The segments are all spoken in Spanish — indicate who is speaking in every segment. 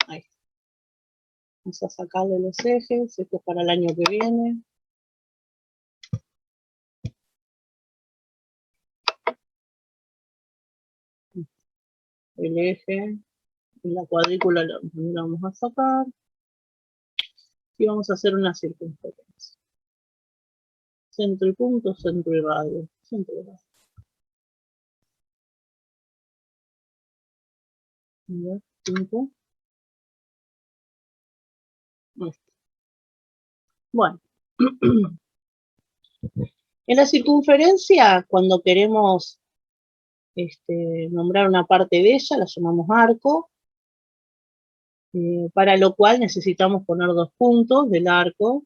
Speaker 1: Ahí está. Vamos a sacarle los ejes, esto es para el año que viene. El eje y la cuadrícula la vamos a sacar. Y vamos a hacer una circunferencia. Centro y punto, centro y radio. Centro y radio. 5. Bueno. En la circunferencia, cuando queremos nombrar una parte de ella, la llamamos arco, para lo cual necesitamos poner 2 puntos del arco,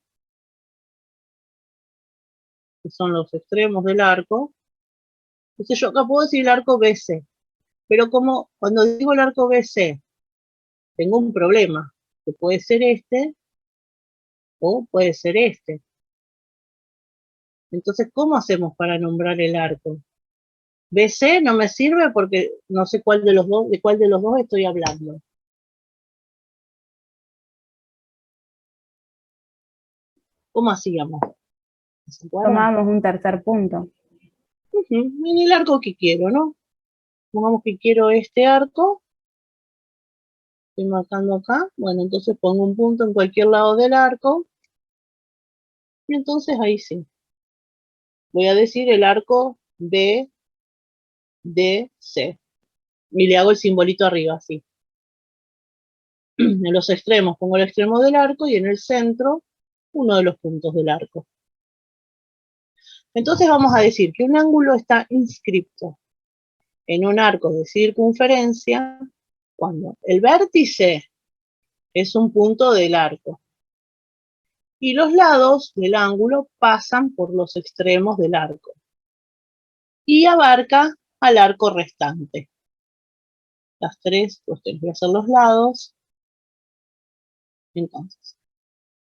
Speaker 1: que son los extremos del arco. Entonces yo acá puedo decir el arco BC, pero como cuando digo el arco BC, tengo un problema, que puede ser este, o puede ser este. Entonces, ¿cómo hacemos para nombrar el arco? BC no me sirve porque no sé cuál de cuál de los dos estoy hablando. ¿Cómo hacíamos?
Speaker 2: Tomábamos un tercer punto.
Speaker 1: En el arco que quiero, ¿no? Pongamos que quiero este arco. Estoy marcando acá. Bueno, entonces pongo un punto en cualquier lado del arco. Y entonces ahí sí. Voy a decir el arco B, D, C. Y le hago el simbolito arriba, así. En los extremos pongo el extremo del arco y en el centro uno de los puntos del arco. Entonces vamos a decir que un ángulo está inscripto en un arco de circunferencia cuando el vértice es un punto del arco y los lados del ángulo pasan por los extremos del arco y abarca al arco restante. Las 3 cuestiones, voy a hacer los lados. Entonces,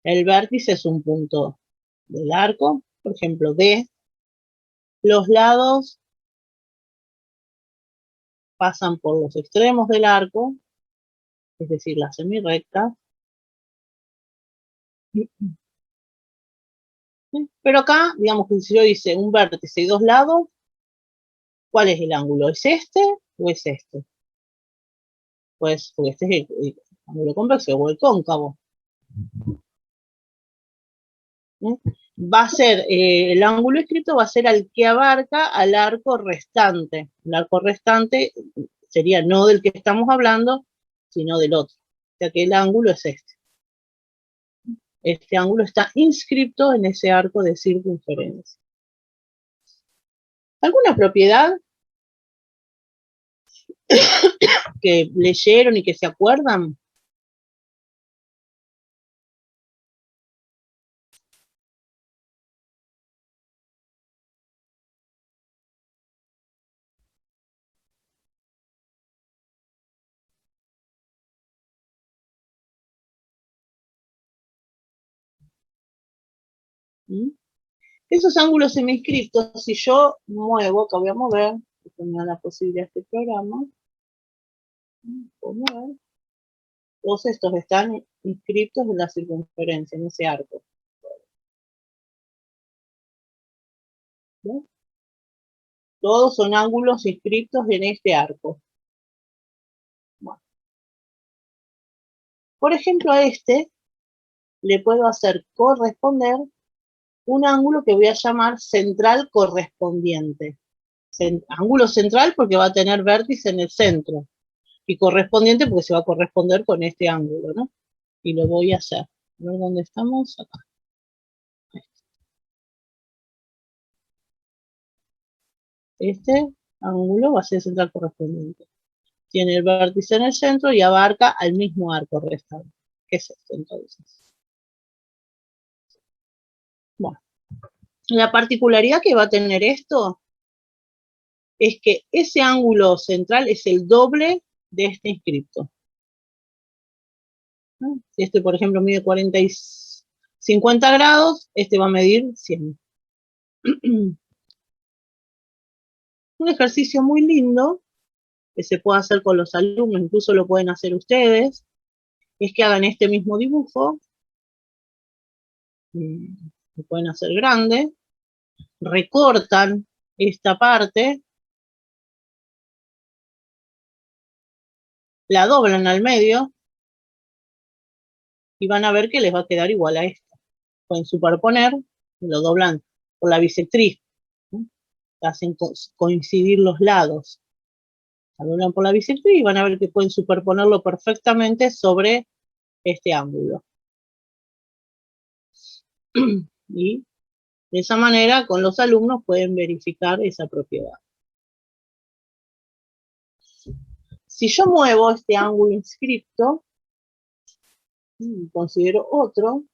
Speaker 1: el vértice es un punto del arco, por ejemplo, D. Los lados pasan por los extremos del arco, es decir, la semirrecta. Pero acá, digamos que si yo hice un vértice y 2 lados, ¿cuál es el ángulo? ¿Es este o es este? Pues, porque este es el ángulo convexo o el cóncavo. Va a ser, el ángulo escrito va a ser al que abarca al arco restante. El arco restante sería no del que estamos hablando, sino del otro. O sea que el ángulo es este. Este ángulo está inscrito en ese arco de circunferencia. ¿Alguna propiedad que leyeron y que se acuerdan? ¿Mm? Esos ángulos seminscriptos, si yo muevo, que voy a mover, que me da la posibilidad de este programa, todos estos están inscritos en la circunferencia, en ese arco. ¿No? Todos son ángulos inscritos en este arco. Bueno. Por ejemplo, a este le puedo hacer corresponder un ángulo que voy a llamar central correspondiente. Ángulo central porque va a tener vértice en el centro. Y correspondiente porque se va a corresponder con este ángulo, ¿no? Y lo voy a hacer. A ver dónde estamos. Acá. Este ángulo va a ser central correspondiente. Tiene el vértice en el centro y abarca al mismo arco restante. ¿Qué es esto entonces? Bueno, la particularidad que va a tener esto es que ese ángulo central es el doble de este inscripto. ¿No? Si este, por ejemplo, mide 50 grados, este va a medir 100. Un ejercicio muy lindo que se puede hacer con los alumnos, incluso lo pueden hacer ustedes, es que hagan este mismo dibujo, lo pueden hacer grande, recortan esta parte, la doblan al medio, y van a ver que les va a quedar igual a esta. Pueden superponer, lo doblan por la bisectriz, ¿no? Hacen coincidir los lados. La doblan por la bisectriz y van a ver que pueden superponerlo perfectamente sobre este ángulo. Y de esa manera, con los alumnos pueden verificar esa propiedad. Si yo muevo este ángulo inscripto, considero otro,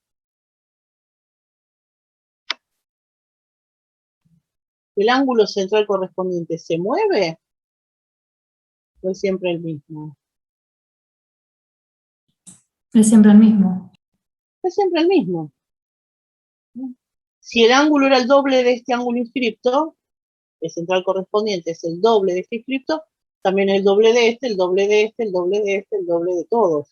Speaker 1: ¿el ángulo central correspondiente se mueve? ¿O es siempre el mismo?
Speaker 3: Es siempre el mismo.
Speaker 1: Es siempre el mismo. Si el ángulo era el doble de este ángulo inscripto, el central correspondiente es el doble de este inscripto, también el doble de este, el doble de este, el doble de este, el doble de todos.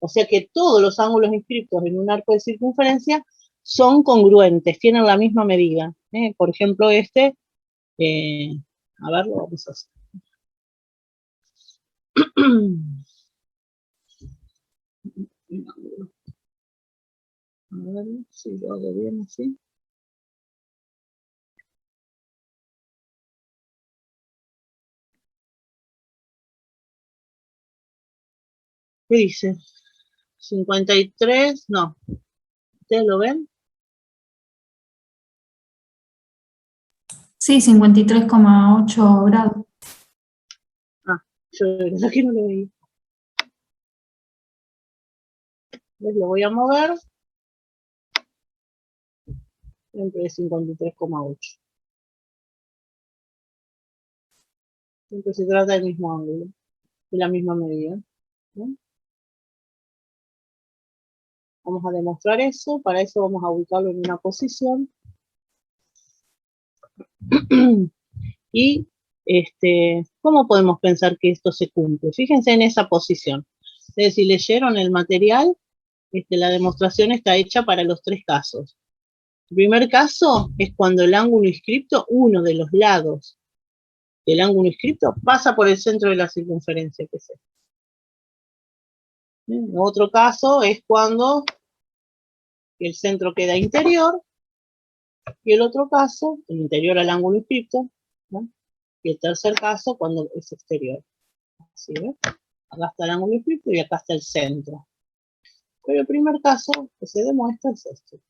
Speaker 1: O sea que todos los ángulos inscriptos en un arco de circunferencia son congruentes, tienen la misma medida. Por ejemplo, este, a ver, lo vamos a hacer. A ver si lo hago bien así. ¿Qué dice? 53, no. ¿Ustedes lo ven?
Speaker 3: Sí, 53,8 grados.
Speaker 1: Ah, yo de verdad que no lo veía. ¿Ves? Lo voy a mover. Siempre es 53,8. Siempre se trata del mismo ángulo, de la misma medida, ¿no? Vamos a demostrar eso, para eso vamos a ubicarlo en una posición. Y, ¿cómo podemos pensar que esto se cumple? Fíjense en esa posición. Ustedes si leyeron el material, la demostración está hecha para los tres casos. El primer caso es cuando el ángulo inscripto, uno de los lados del ángulo inscripto, pasa por el centro de la circunferencia que es este. Otro caso es cuando el centro queda interior, y el otro caso, el interior al ángulo inscripto, ¿no? Y el tercer caso, cuando es exterior. Así, ¿ves? Acá está el ángulo inscripto y acá está el centro. Pero el primer caso que se demuestra es este.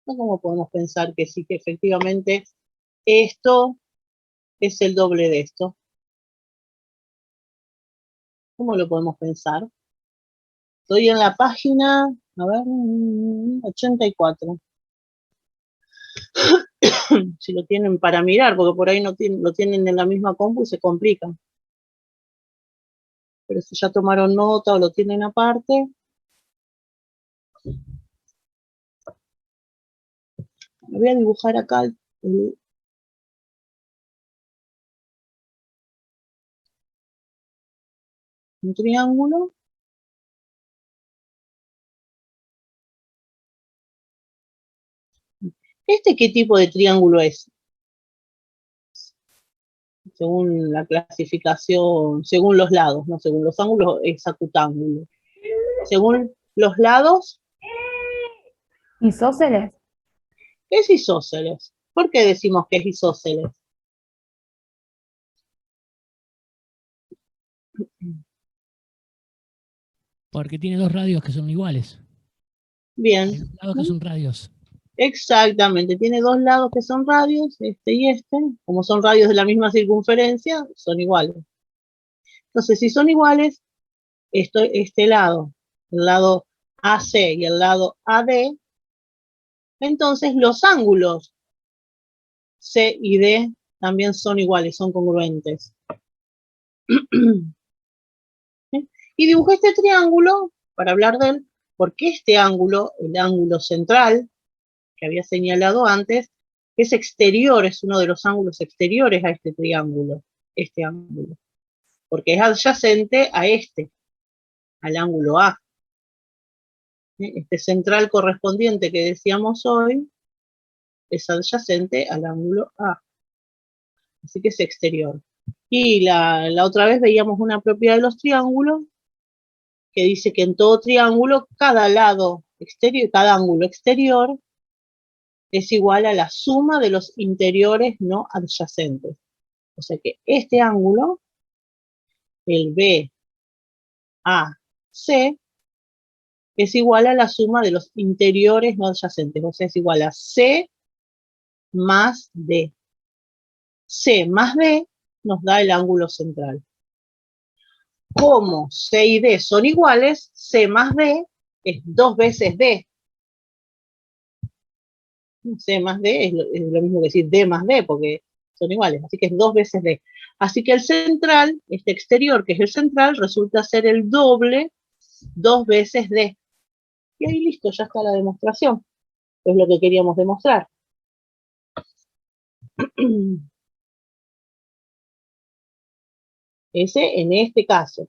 Speaker 1: ¿Cómo podemos pensar que sí, que efectivamente esto es el doble de esto? ¿Cómo lo podemos pensar? Estoy en la página, a ver, 84. Si lo tienen para mirar, porque por ahí no lo tienen en la misma compu y se complican. Pero si ya tomaron nota o lo tienen aparte. Me voy a dibujar acá un triángulo. ¿Qué tipo de triángulo es? Según la clasificación, según los lados, no según los ángulos, es acutángulo. Según los lados,
Speaker 2: ¿Isósceles?
Speaker 1: es isósceles. ¿Por qué decimos que es isósceles?
Speaker 4: Porque tiene dos radios que son iguales.
Speaker 1: Bien.
Speaker 4: Hay dos lados que son radios.
Speaker 1: Exactamente, tiene dos lados que son radios, este y este. Como son radios de la misma circunferencia, son iguales. Entonces, si son iguales, este lado, el lado AC y el lado AD, entonces los ángulos C y D también son iguales, son congruentes. Y dibujé este triángulo para hablar de él, porque este ángulo, el ángulo central, que había señalado antes, es exterior, es uno de los ángulos exteriores a este triángulo, este ángulo. porque es adyacente a al ángulo A. Este central correspondiente que decíamos hoy es adyacente al ángulo A. Así que es exterior. Y la otra vez veíamos una propiedad de los triángulos que dice que en todo triángulo, cada lado exterior, cada ángulo exterior es igual a la suma de los interiores no adyacentes. O sea que este ángulo, el BAC, es igual a la suma de los interiores no adyacentes. O sea, es igual a C más D. C más D nos da el ángulo central. Como C y D son iguales, C más D es 2 veces D. C más D es lo mismo que decir D más D, porque son iguales, así que es 2 veces D. Así que el central, este exterior que es el central, resulta ser el doble 2 veces D. Y ahí listo, ya está la demostración. Es lo que queríamos demostrar. Ese en este caso.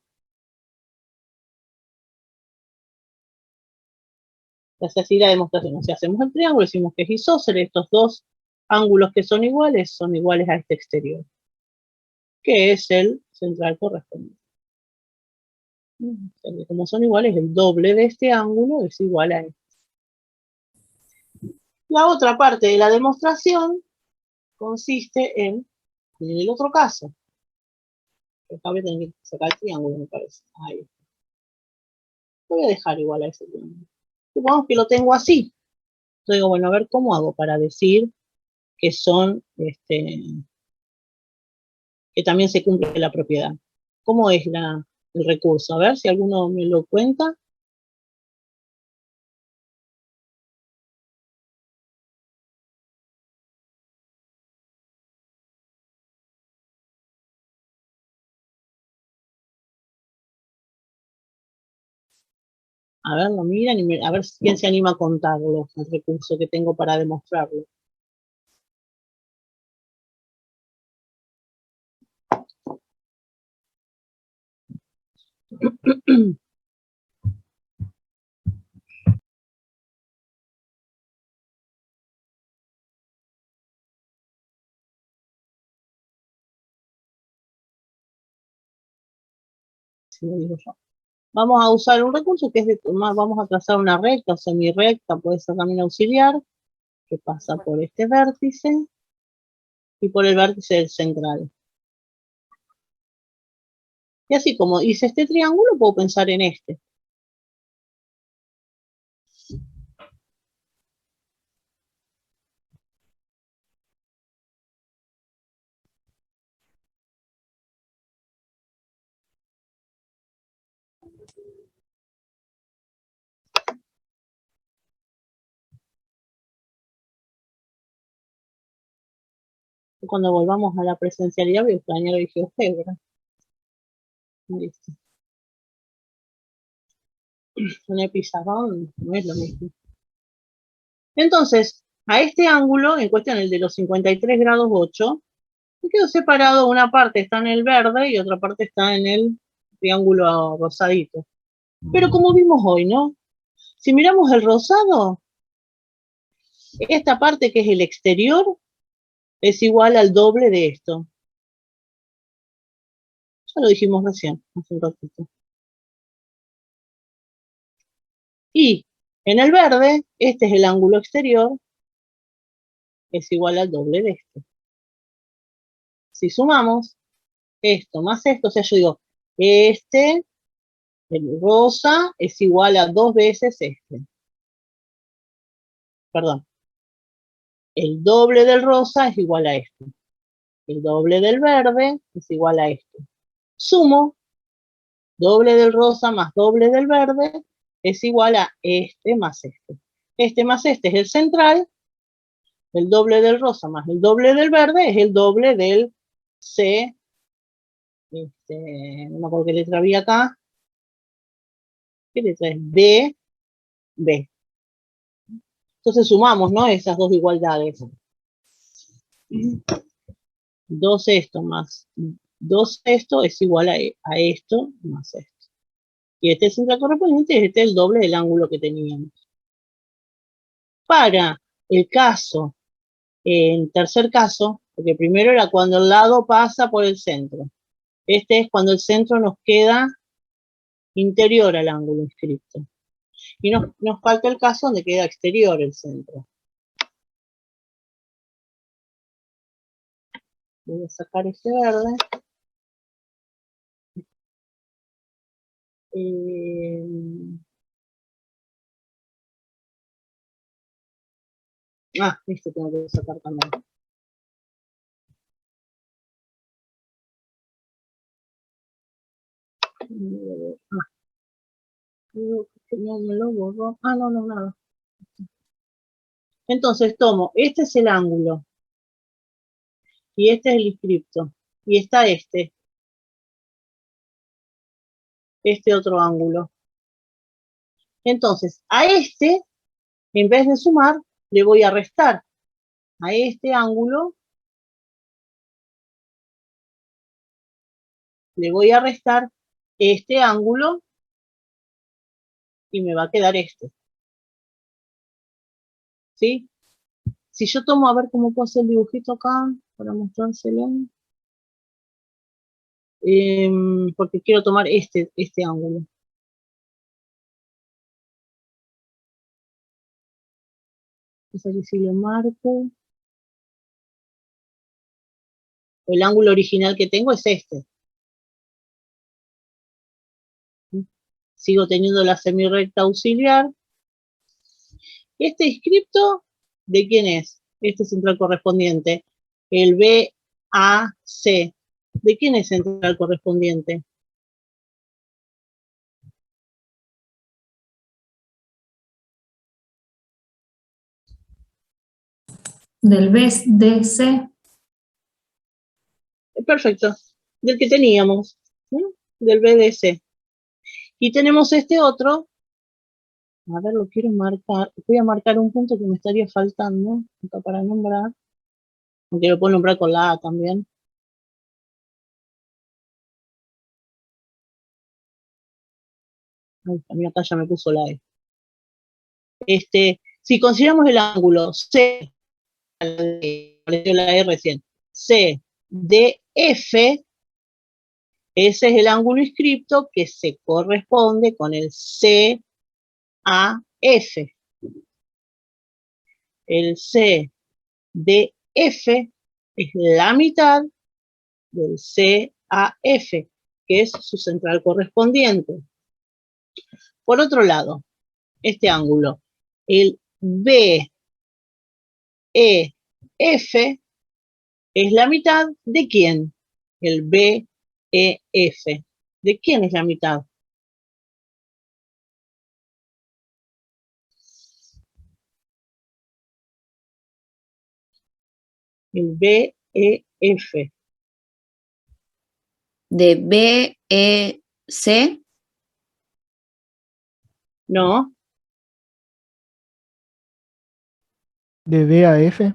Speaker 1: Es así la demostración. O sea, hacemos el triángulo, decimos que es isósceles, estos dos ángulos que son iguales a este exterior, que es el central correspondiente. Como son iguales, el doble de este ángulo es igual a este. La otra parte de la demostración consiste en el otro caso. Acá voy a tener que sacar el triángulo, me parece. Ahí. Lo voy a dejar igual a ese triángulo. Supongamos que lo tengo así. Yo digo, bueno, a ver cómo hago para decir que son, que también se cumple la propiedad. ¿Cómo es el recurso? A ver si alguno me lo cuenta. A ver, lo miran y a ver quién se anima a contarlo, el recurso que tengo para demostrarlo. Si lo digo yo. Vamos a usar un recurso que es de tomar, vamos a trazar una recta o semirecta, puede ser también auxiliar, que pasa por este vértice y por el vértice del central. Y así como hice este triángulo, puedo pensar en este. Cuando volvamos a la presencialidad voy a extrañar el GeoGebra. Listo. Con el pizarrón no es lo mismo. Entonces, a este ángulo, en cuestión el de los 53 grados 8, me quedo separado, una parte está en el verde y otra parte está en el triángulo rosadito. Pero como vimos hoy, ¿no? Si miramos el rosado, esta parte que es el exterior es igual al doble de esto. Ya lo dijimos recién, hace un ratito. Y en el verde, este es el ángulo exterior, es igual al doble de esto. Si sumamos esto más esto, o sea, yo digo, el rosa es igual a 2 veces este. Perdón. El doble del rosa es igual a esto. El doble del verde es igual a esto. Sumo, doble del rosa más doble del verde es igual a este más este. Este más este es el central. El doble del rosa más el doble del verde es el doble del C. No me acuerdo qué letra había acá. ¿Qué letra es? D, B. Entonces sumamos, ¿no? Esas dos igualdades. 2 esto más 2 esto es igual a esto más esto. Y este central correspondiente es el doble del ángulo que teníamos. Para el caso, en tercer caso, porque primero era cuando el lado pasa por el centro. Este es cuando el centro nos queda interior al ángulo inscripto. Y nos falta el caso donde queda exterior el centro. Voy a sacar este verde. Este tengo que sacar también. Creo que no me lo borro. No, nada. Entonces tomo, este es el ángulo. Y este es el inscripto. Y está este otro ángulo. Entonces, a este, en vez de sumar, le voy a restar a este ángulo, le voy a restar este ángulo y me va a quedar este. ¿Sí? Si yo tomo, a ver cómo puedo hacer el dibujito acá, para mostrárselo. Porque quiero tomar este ángulo. Entonces aquí sí lo marco. El ángulo original que tengo es este. Sigo teniendo la semirrecta auxiliar. Este inscripto, ¿de quién es? Este central correspondiente. El BAC. ¿De quién es central correspondiente?
Speaker 3: Del BDC.
Speaker 1: Perfecto. Del que teníamos. Del BDC. Y tenemos este otro. A ver, lo quiero marcar. Voy a marcar un punto que me estaría faltando acá para nombrar. Aunque lo puedo nombrar con la A también. A mí acá ya me puso la E. Si consideramos el ángulo C, apareció la E recién, CDF, ese es el ángulo inscripto que se corresponde con el CAF. El CDF es la mitad del CAF, que es su central correspondiente. Por otro lado, este ángulo, el BEF, es la mitad de quién? El BEF. ¿De quién es la mitad? El BEF.
Speaker 2: ¿De BEC?
Speaker 1: No,
Speaker 5: ¿De B a F?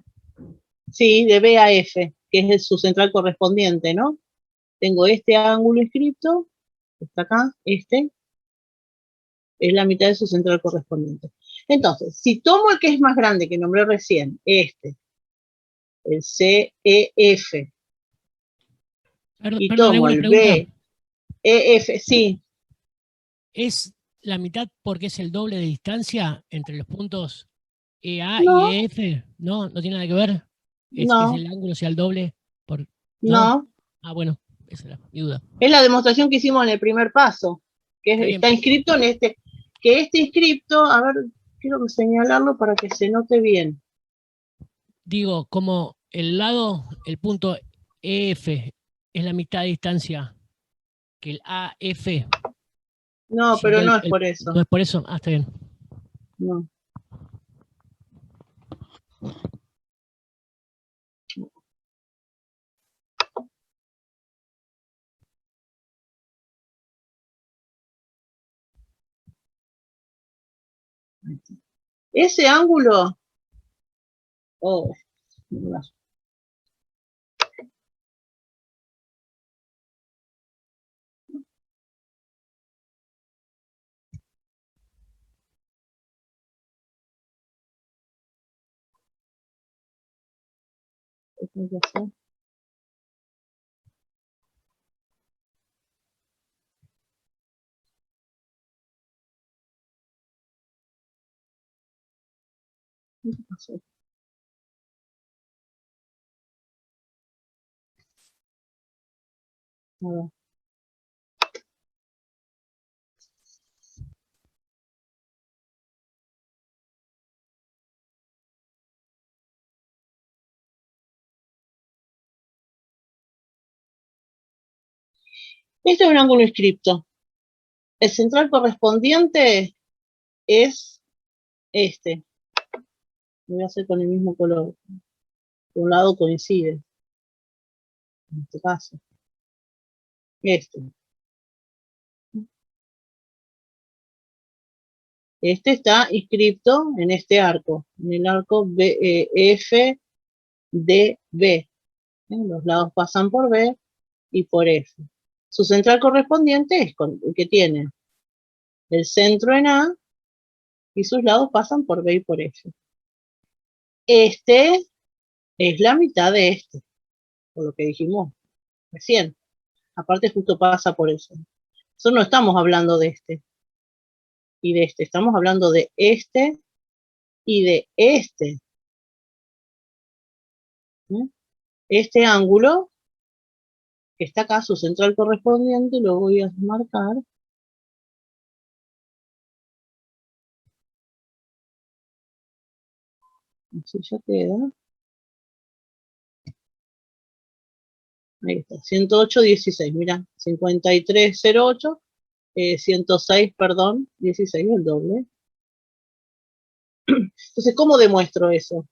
Speaker 1: sí, de BAF, que es su central correspondiente, ¿no? Tengo este ángulo inscripto, está acá, es la mitad de su central correspondiente. Entonces, si tomo el que es más grande, que nombré recién, el CEF, y
Speaker 4: Perdón,
Speaker 1: tomo
Speaker 4: ¿alguna
Speaker 1: el
Speaker 4: pregunta?
Speaker 1: BEF, sí,
Speaker 4: ¿Es la mitad porque es el doble de distancia entre los puntos EA y
Speaker 1: no,
Speaker 4: EF? ¿No? ¿No tiene nada que ver? ¿Es que
Speaker 1: no,
Speaker 4: el ángulo sea el doble? ¿No?
Speaker 1: no.
Speaker 4: Bueno, esa era mi duda.
Speaker 1: Es la demostración que hicimos en el primer paso, que
Speaker 4: Está bien.
Speaker 1: está inscrito en que este inscripto, a ver, quiero señalarlo para que se note bien.
Speaker 4: Digo, como el punto EF es la mitad de distancia que el AF,
Speaker 1: No, pero
Speaker 4: siendo
Speaker 1: no es por eso.
Speaker 4: ¿no es por eso? Está bien.
Speaker 1: No. Ese ángulo, oh, Hay que hacer. ¿Qué pasó? A ver. Este es un ángulo inscripto. El central correspondiente es este. Lo voy a hacer con el mismo color. De un lado coincide. En este caso. Este. Este está inscripto en este arco. En el arco F, D, B. Los lados pasan por B y por F. Su central correspondiente es el que tiene el centro en A y sus lados pasan por B y por F. Este es la mitad de este, por lo que dijimos recién. Aparte justo pasa por eso. Nosotros no estamos hablando de este y de este, estamos hablando de este y de este. Este ángulo que está acá, su central correspondiente, lo voy a marcar. Así ya queda. Ahí está, 108,16, mira, 53,08, 106, perdón, 16, el doble. Entonces, ¿cómo demuestro eso?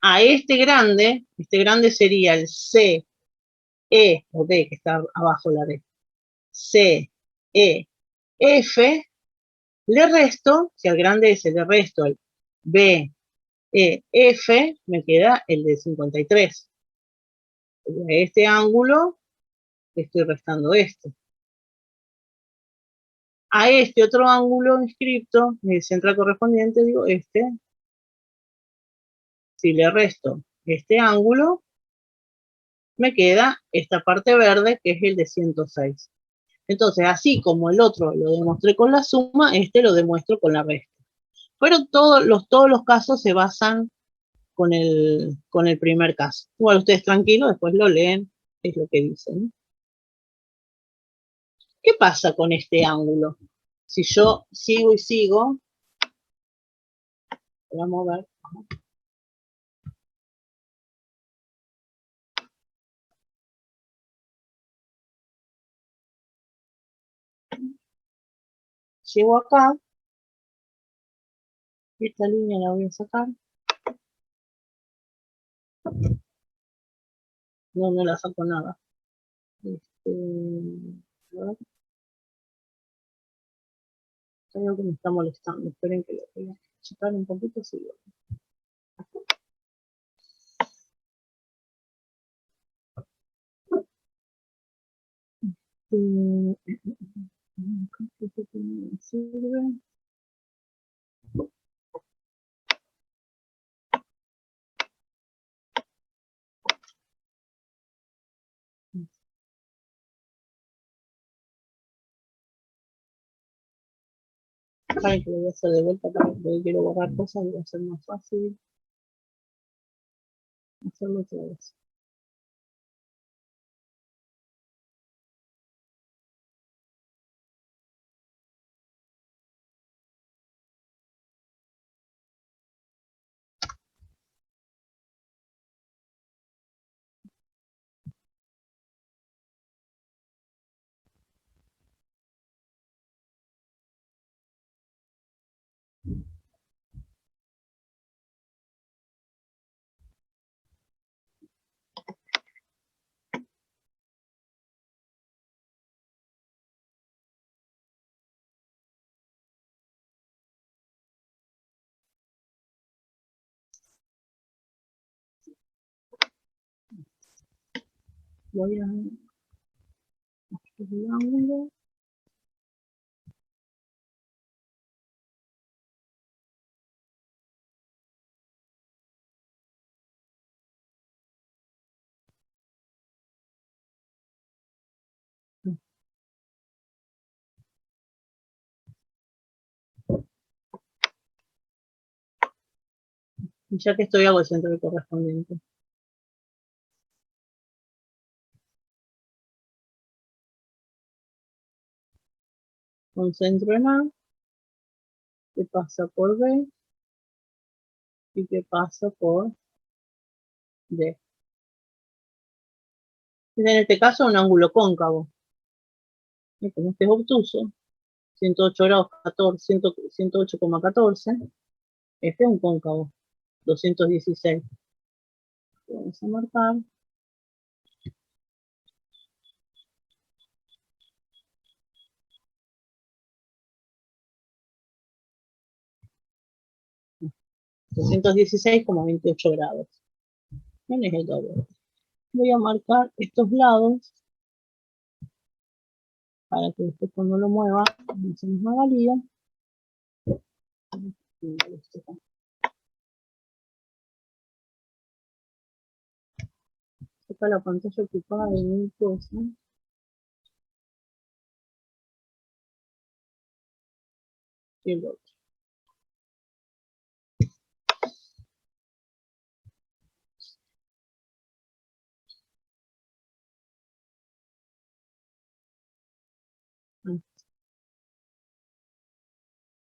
Speaker 1: A este grande sería el C, E, o D, que está abajo la D. C, E, F, le resto, si al grande S le resto el B, E, F, me queda el de 53. A este ángulo le estoy restando este. A este otro ángulo inscripto, el central correspondiente, digo este. Si le resto este ángulo, me queda esta parte verde, que es el de 106. Entonces, así como el otro lo demostré con la suma, este lo demuestro con la resta. Pero todos los casos se basan con el primer caso. Igual ustedes tranquilos, después lo leen, es lo que dicen. ¿Qué pasa con este ángulo? Si yo sigo y sigo, voy a mover. Llego acá, esta línea la voy a sacar. No la saco nada. A ver. Hay algo que me está molestando. Esperen que lo voy a checar un poquito. Sí. Sirve. Saben que lo voy a hacer de vuelta porque quiero borrar cosas y va a ser más fácil hacerlo otra vez. Voy a el ángulo. Y ya que estoy, hago el centro correspondiente. Concentro en A, que pasa por B, y que pasa por D. En este caso, un ángulo cóncavo. Y como este es obtuso, 108 grados 14, 108,14, este es un cóncavo, 216. Vamos a marcar. $216,28 grados. ¿Quién es el doble? Voy a marcar estos lados para que después cuando lo mueva no se nos haga lío. Acá la pantalla ocupada de mi cosa. Y el otro.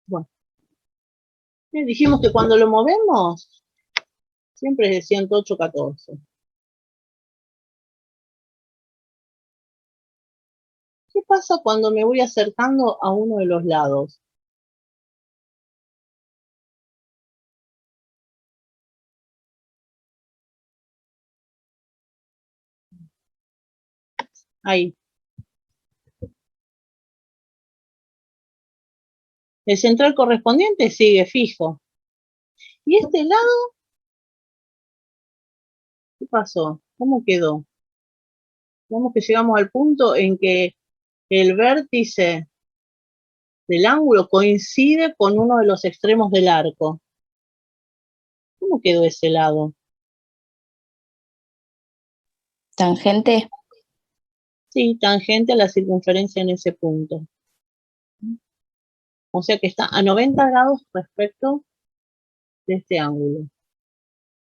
Speaker 1: Bueno, dijimos que cuando lo movemos siempre es de 108,14. ¿Qué pasa cuando me voy acercando a uno de los lados? Ahí. El central correspondiente sigue fijo. ¿Y este lado? ¿Qué pasó? ¿Cómo quedó? Vemos que llegamos al punto en que el vértice del ángulo coincide con uno de los extremos del arco. ¿Cómo quedó ese lado?
Speaker 2: Tangente.
Speaker 1: Sí, tangente a la circunferencia en ese punto. O sea que está a 90 grados respecto de este ángulo.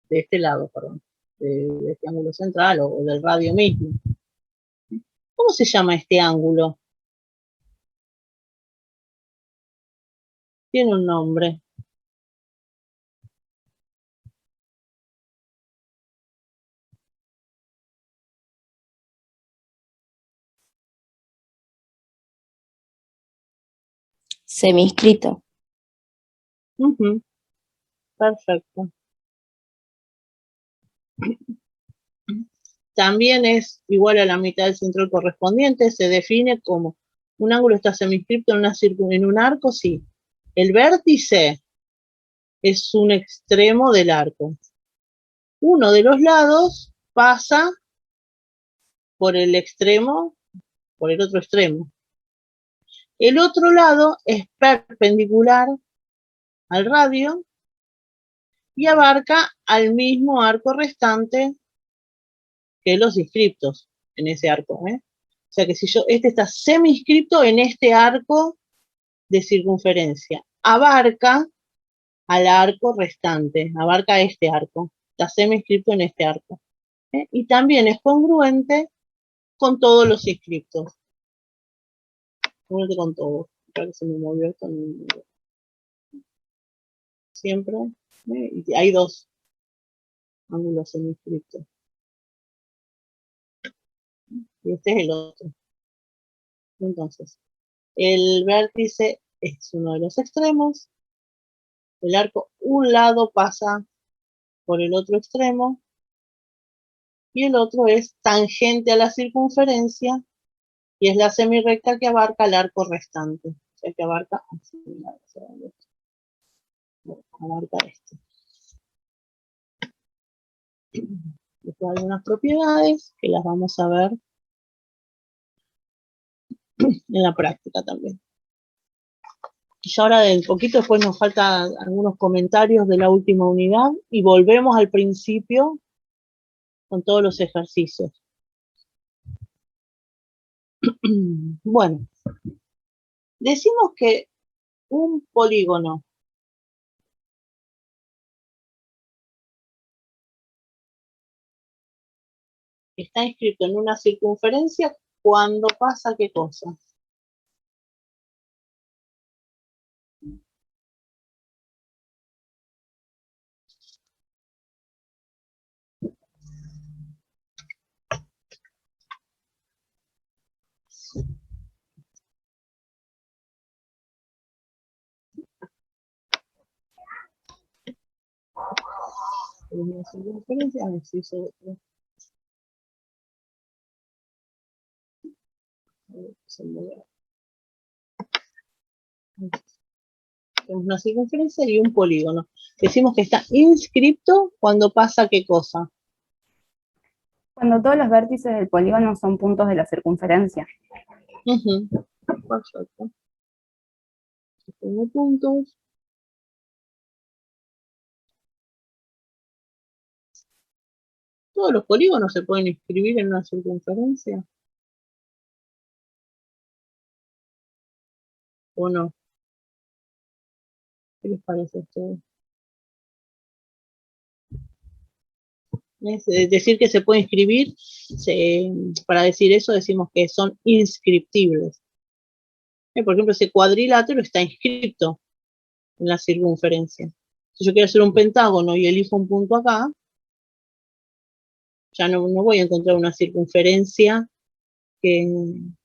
Speaker 1: De este lado, perdón. De este ángulo central o del radio mismo. ¿Cómo se llama este ángulo? Tiene un nombre.
Speaker 2: Semiescrito.
Speaker 1: Perfecto. También es igual a la mitad del centro correspondiente. Se define como un ángulo está semiescripto en un arco, sí. El vértice es un extremo del arco. Uno de los lados pasa por el extremo, por el otro extremo. El otro lado es perpendicular al radio y abarca al mismo arco restante que los inscriptos en ese arco. O sea que si este está semi-inscripto en este arco de circunferencia, abarca al arco restante, abarca este arco, está semi-inscripto en este arco. Y también es congruente con todos los inscriptos. Congruente con todos. Creo que se me movió esto. Siempre. Y hay dos ángulos semi-inscriptos. Y este es el otro. Entonces, el vértice es uno de los extremos. El arco, un lado pasa por el otro extremo y el otro es tangente a la circunferencia y es la semirrecta que abarca el arco restante. O sea, que abarca esto. Después hay algunas propiedades que las vamos a ver en la práctica también. Y ahora de poquito después nos faltan algunos comentarios de la última unidad y volvemos al principio con todos los ejercicios. Bueno, decimos que un polígono está inscrito en una circunferencia cuando pasa ¿qué cosa? Una circunferencia, a ver si hizo otro. Tenemos una circunferencia y un polígono. Decimos que está inscripto cuando pasa ¿qué cosa?
Speaker 6: Cuando todos los vértices del polígono son puntos de la circunferencia.
Speaker 1: Perfecto. Tengo puntos. ¿Todos los polígonos se pueden inscribir en una circunferencia? ¿O no? ¿Qué les parece a ustedes? Es decir que se puede inscribir, para decir eso decimos que son inscriptibles. Por ejemplo, ese cuadrilátero está inscrito en la circunferencia. Si yo quiero hacer un pentágono y elijo un punto acá, ya no voy a encontrar una circunferencia en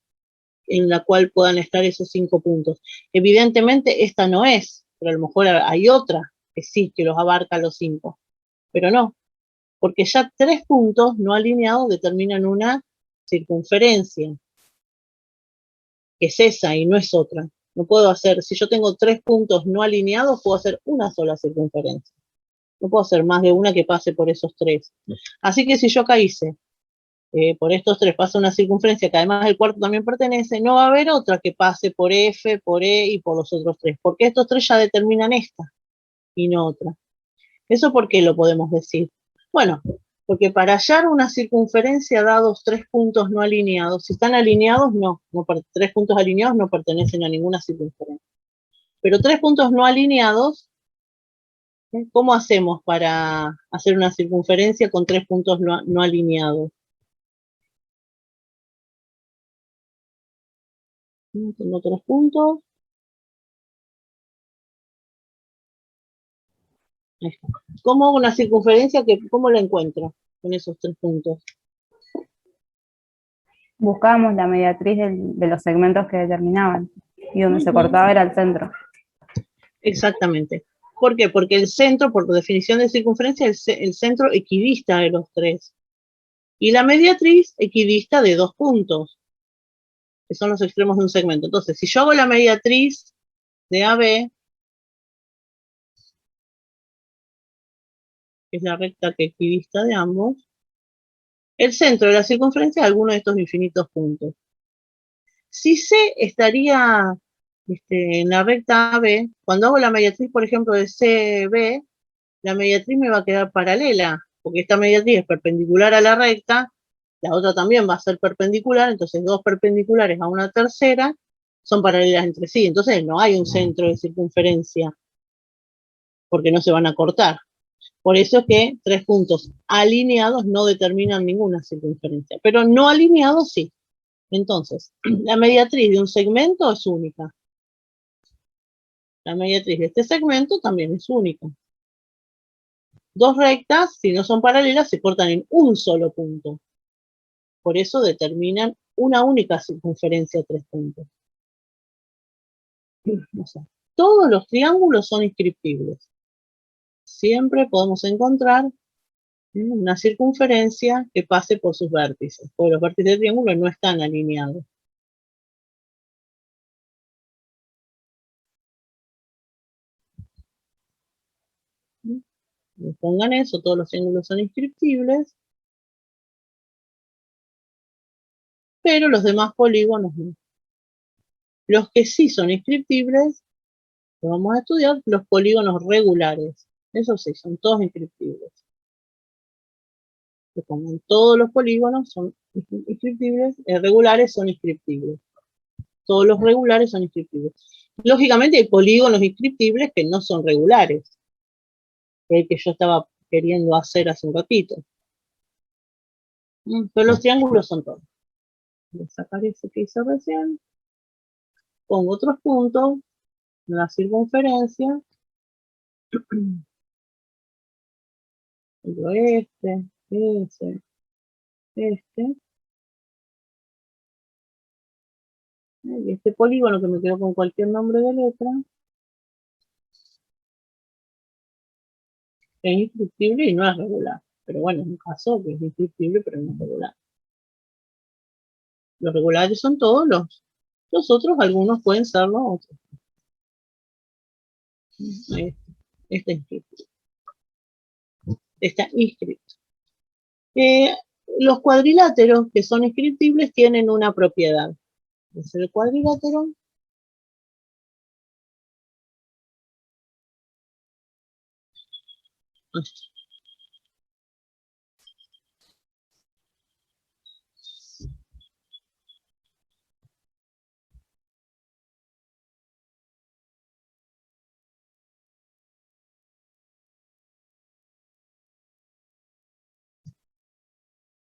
Speaker 1: la cual puedan estar esos 5 puntos. Evidentemente esta no es, pero a lo mejor hay otra que sí, que los abarca los 5. Pero no, porque ya 3 puntos no alineados determinan una circunferencia, que es esa y no es otra. No puedo hacer, si yo tengo 3 puntos no alineados, puedo hacer una sola circunferencia. No puedo hacer más de una que pase por esos 3. Así que si yo acá hice, por estos 3 pasa una circunferencia que además el cuarto también pertenece, no va a haber otra que pase por F, por E y por los otros 3, porque estos 3 ya determinan esta y no otra. ¿Eso por qué lo podemos decir? Bueno, porque para hallar una circunferencia dados 3 puntos no alineados, si están alineados, no 3 puntos alineados no pertenecen a ninguna circunferencia. Pero 3 puntos no alineados, ¿cómo hacemos para hacer una circunferencia con 3 puntos no alineados? Tengo 3 puntos. Ahí está. ¿Cómo hago una circunferencia? ¿Cómo la encuentro con esos 3 puntos?
Speaker 6: Buscábamos la mediatriz de los segmentos que determinaban, y donde se cortaba era el centro.
Speaker 1: Exactamente. ¿Por qué? Porque el centro, por definición de circunferencia, el centro equidista de los 3. Y la mediatriz equidista de 2 puntos, que son los extremos de un segmento. Entonces, si yo hago la mediatriz de AB, que es la recta que equidista de ambos, el centro de la circunferencia es alguno de estos infinitos puntos. Si C estaría en la recta AB, cuando hago la mediatriz, por ejemplo, de CB, la mediatriz me va a quedar paralela, porque esta mediatriz es perpendicular a la recta, la otra también va a ser perpendicular, entonces 2 perpendiculares a una tercera son paralelas entre sí, entonces no hay un centro de circunferencia, porque no se van a cortar. Por eso es que 3 puntos alineados no determinan ninguna circunferencia, pero no alineados sí. Entonces, la mediatriz de un segmento es única. La mediatriz de este segmento también es única. 2 rectas, si no son paralelas, se cortan en un solo punto. Por eso determinan una única circunferencia 3 puntos. O sea, todos los triángulos son inscriptibles. Siempre podemos encontrar una circunferencia que pase por sus vértices, porque los vértices del triángulo no están alineados. Pongan eso, todos los triángulos son inscriptibles, pero los demás polígonos no. Los que sí son inscriptibles, lo vamos a estudiar, los polígonos regulares. Esos sí, son todos inscriptibles. Todos los polígonos son inscriptibles, regulares son inscriptibles. Todos los regulares son inscriptibles. Lógicamente hay polígonos inscriptibles que no son regulares, que yo estaba queriendo hacer hace un ratito. Pero los triángulos son todos. Voy a sacar ese que hice recién. Pongo otros puntos en la circunferencia. Pongo este. Y este polígono que me quedo con cualquier nombre de letra es inscriptible y no es regular. Pero bueno, es un caso que es inscriptible pero no es regular. Los regulares son todos los otros, algunos pueden ser los otros. Este inscriptible. Está inscrito. Los cuadriláteros que son inscriptibles tienen una propiedad. Es el cuadrilátero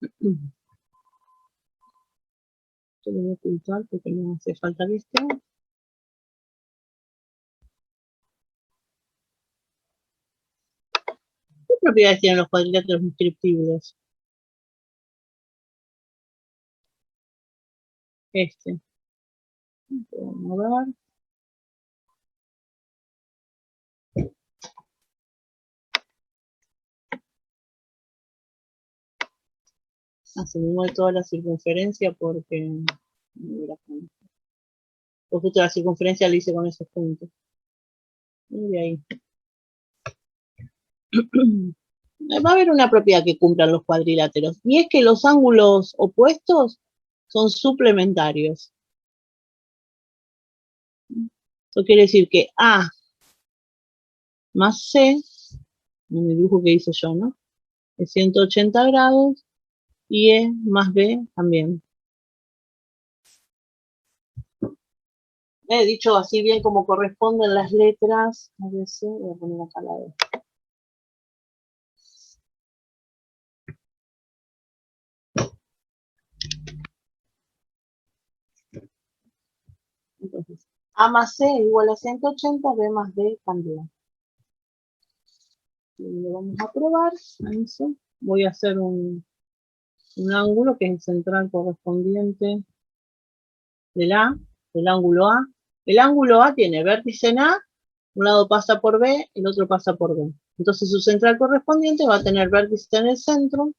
Speaker 1: Esto lo voy a ocultar porque no hace falta que esté. ¿Qué propiedades tienen los cuadriláteros inscriptibles? Este. Vamos a ver. Asumimos toda la circunferencia porque justo la circunferencia la hice con esos puntos. Y de ahí. Va a haber una propiedad que cumplan los cuadriláteros, y es que los ángulos opuestos son suplementarios. Eso quiere decir que A más C, en el dibujo que hice yo, ¿no? Es 180 grados, y E más B también. He dicho así bien como corresponden las letras. A ver si voy a poner acá la D. Entonces, A más C igual a 180, B más D también. Y lo vamos a probar. Eso. Voy a hacer un ángulo que es el central correspondiente del ángulo A. El ángulo A tiene vértice en A, un lado pasa por B, el otro pasa por B. Entonces su central correspondiente va a tener vértice en el centro,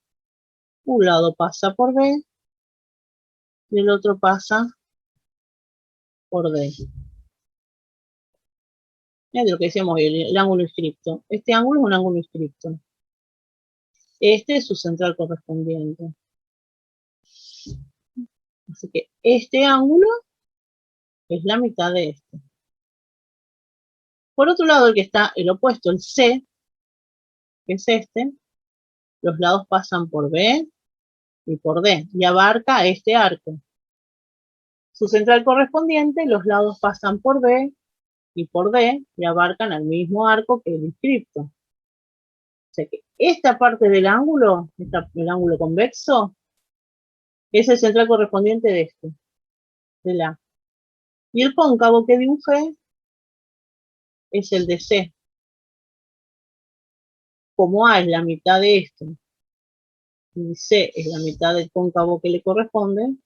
Speaker 1: un lado pasa por B y el otro pasa por D. Es lo que decíamos, el ángulo inscripto. Este ángulo es un ángulo inscripto. Este es su central correspondiente. Así que este ángulo es la mitad de este. Por otro lado, el que está el opuesto, el C, que es este, los lados pasan por B y por D, y abarca este arco. Su central correspondiente, los lados pasan por B y por D, y abarcan al mismo arco que el inscripto. O sea que esta parte del ángulo, el ángulo convexo, es el central correspondiente de este, del A. Y el cóncavo que dibujé es el de C. Como A es la mitad de esto, y C es la mitad del cóncavo que le corresponde,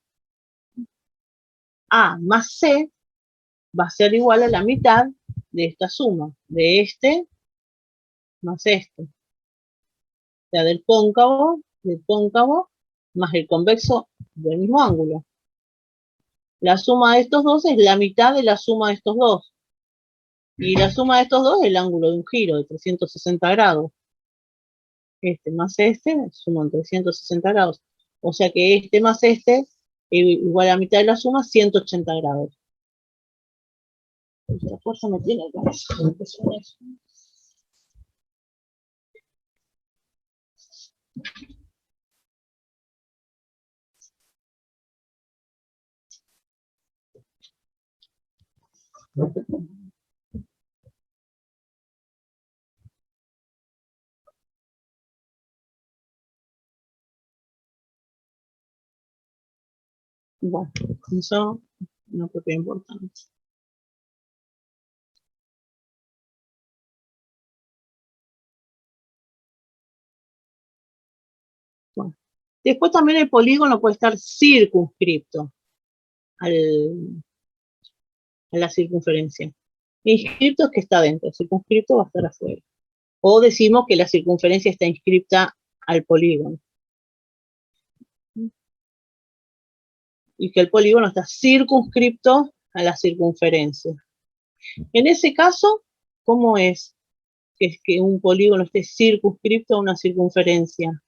Speaker 1: A más C va a ser igual a la mitad de esta suma, de este más este. O sea, del cóncavo más el convexo del mismo ángulo. La suma de estos dos es la mitad de la suma de estos dos. Y la suma de estos dos es el ángulo de un giro de 360 grados. Este más este suman 360 grados. O sea que este más este igual a la mitad de la suma, 180 grados. La fuerza me tiene el corazón. Bueno, eso no creo que importante. Bueno. Después también el polígono puede estar circunscripto a la circunferencia. Inscripto es que está dentro, circunscripto va a estar afuera. O decimos que la circunferencia está inscripta al polígono. Y que el polígono está circunscripto a la circunferencia. En ese caso, ¿cómo es que un polígono esté circunscripto a una circunferencia?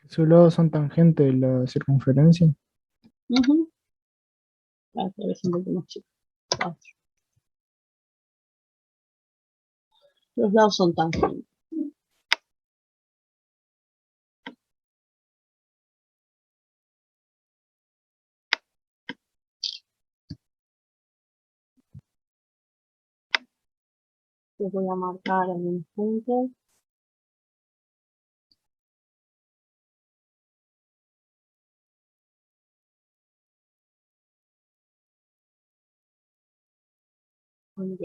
Speaker 5: Sus lados son tangentes de la circunferencia.
Speaker 1: A ver, un poco más chico. Los lados son tangentes. Les voy a marcar algunos puntos. Voy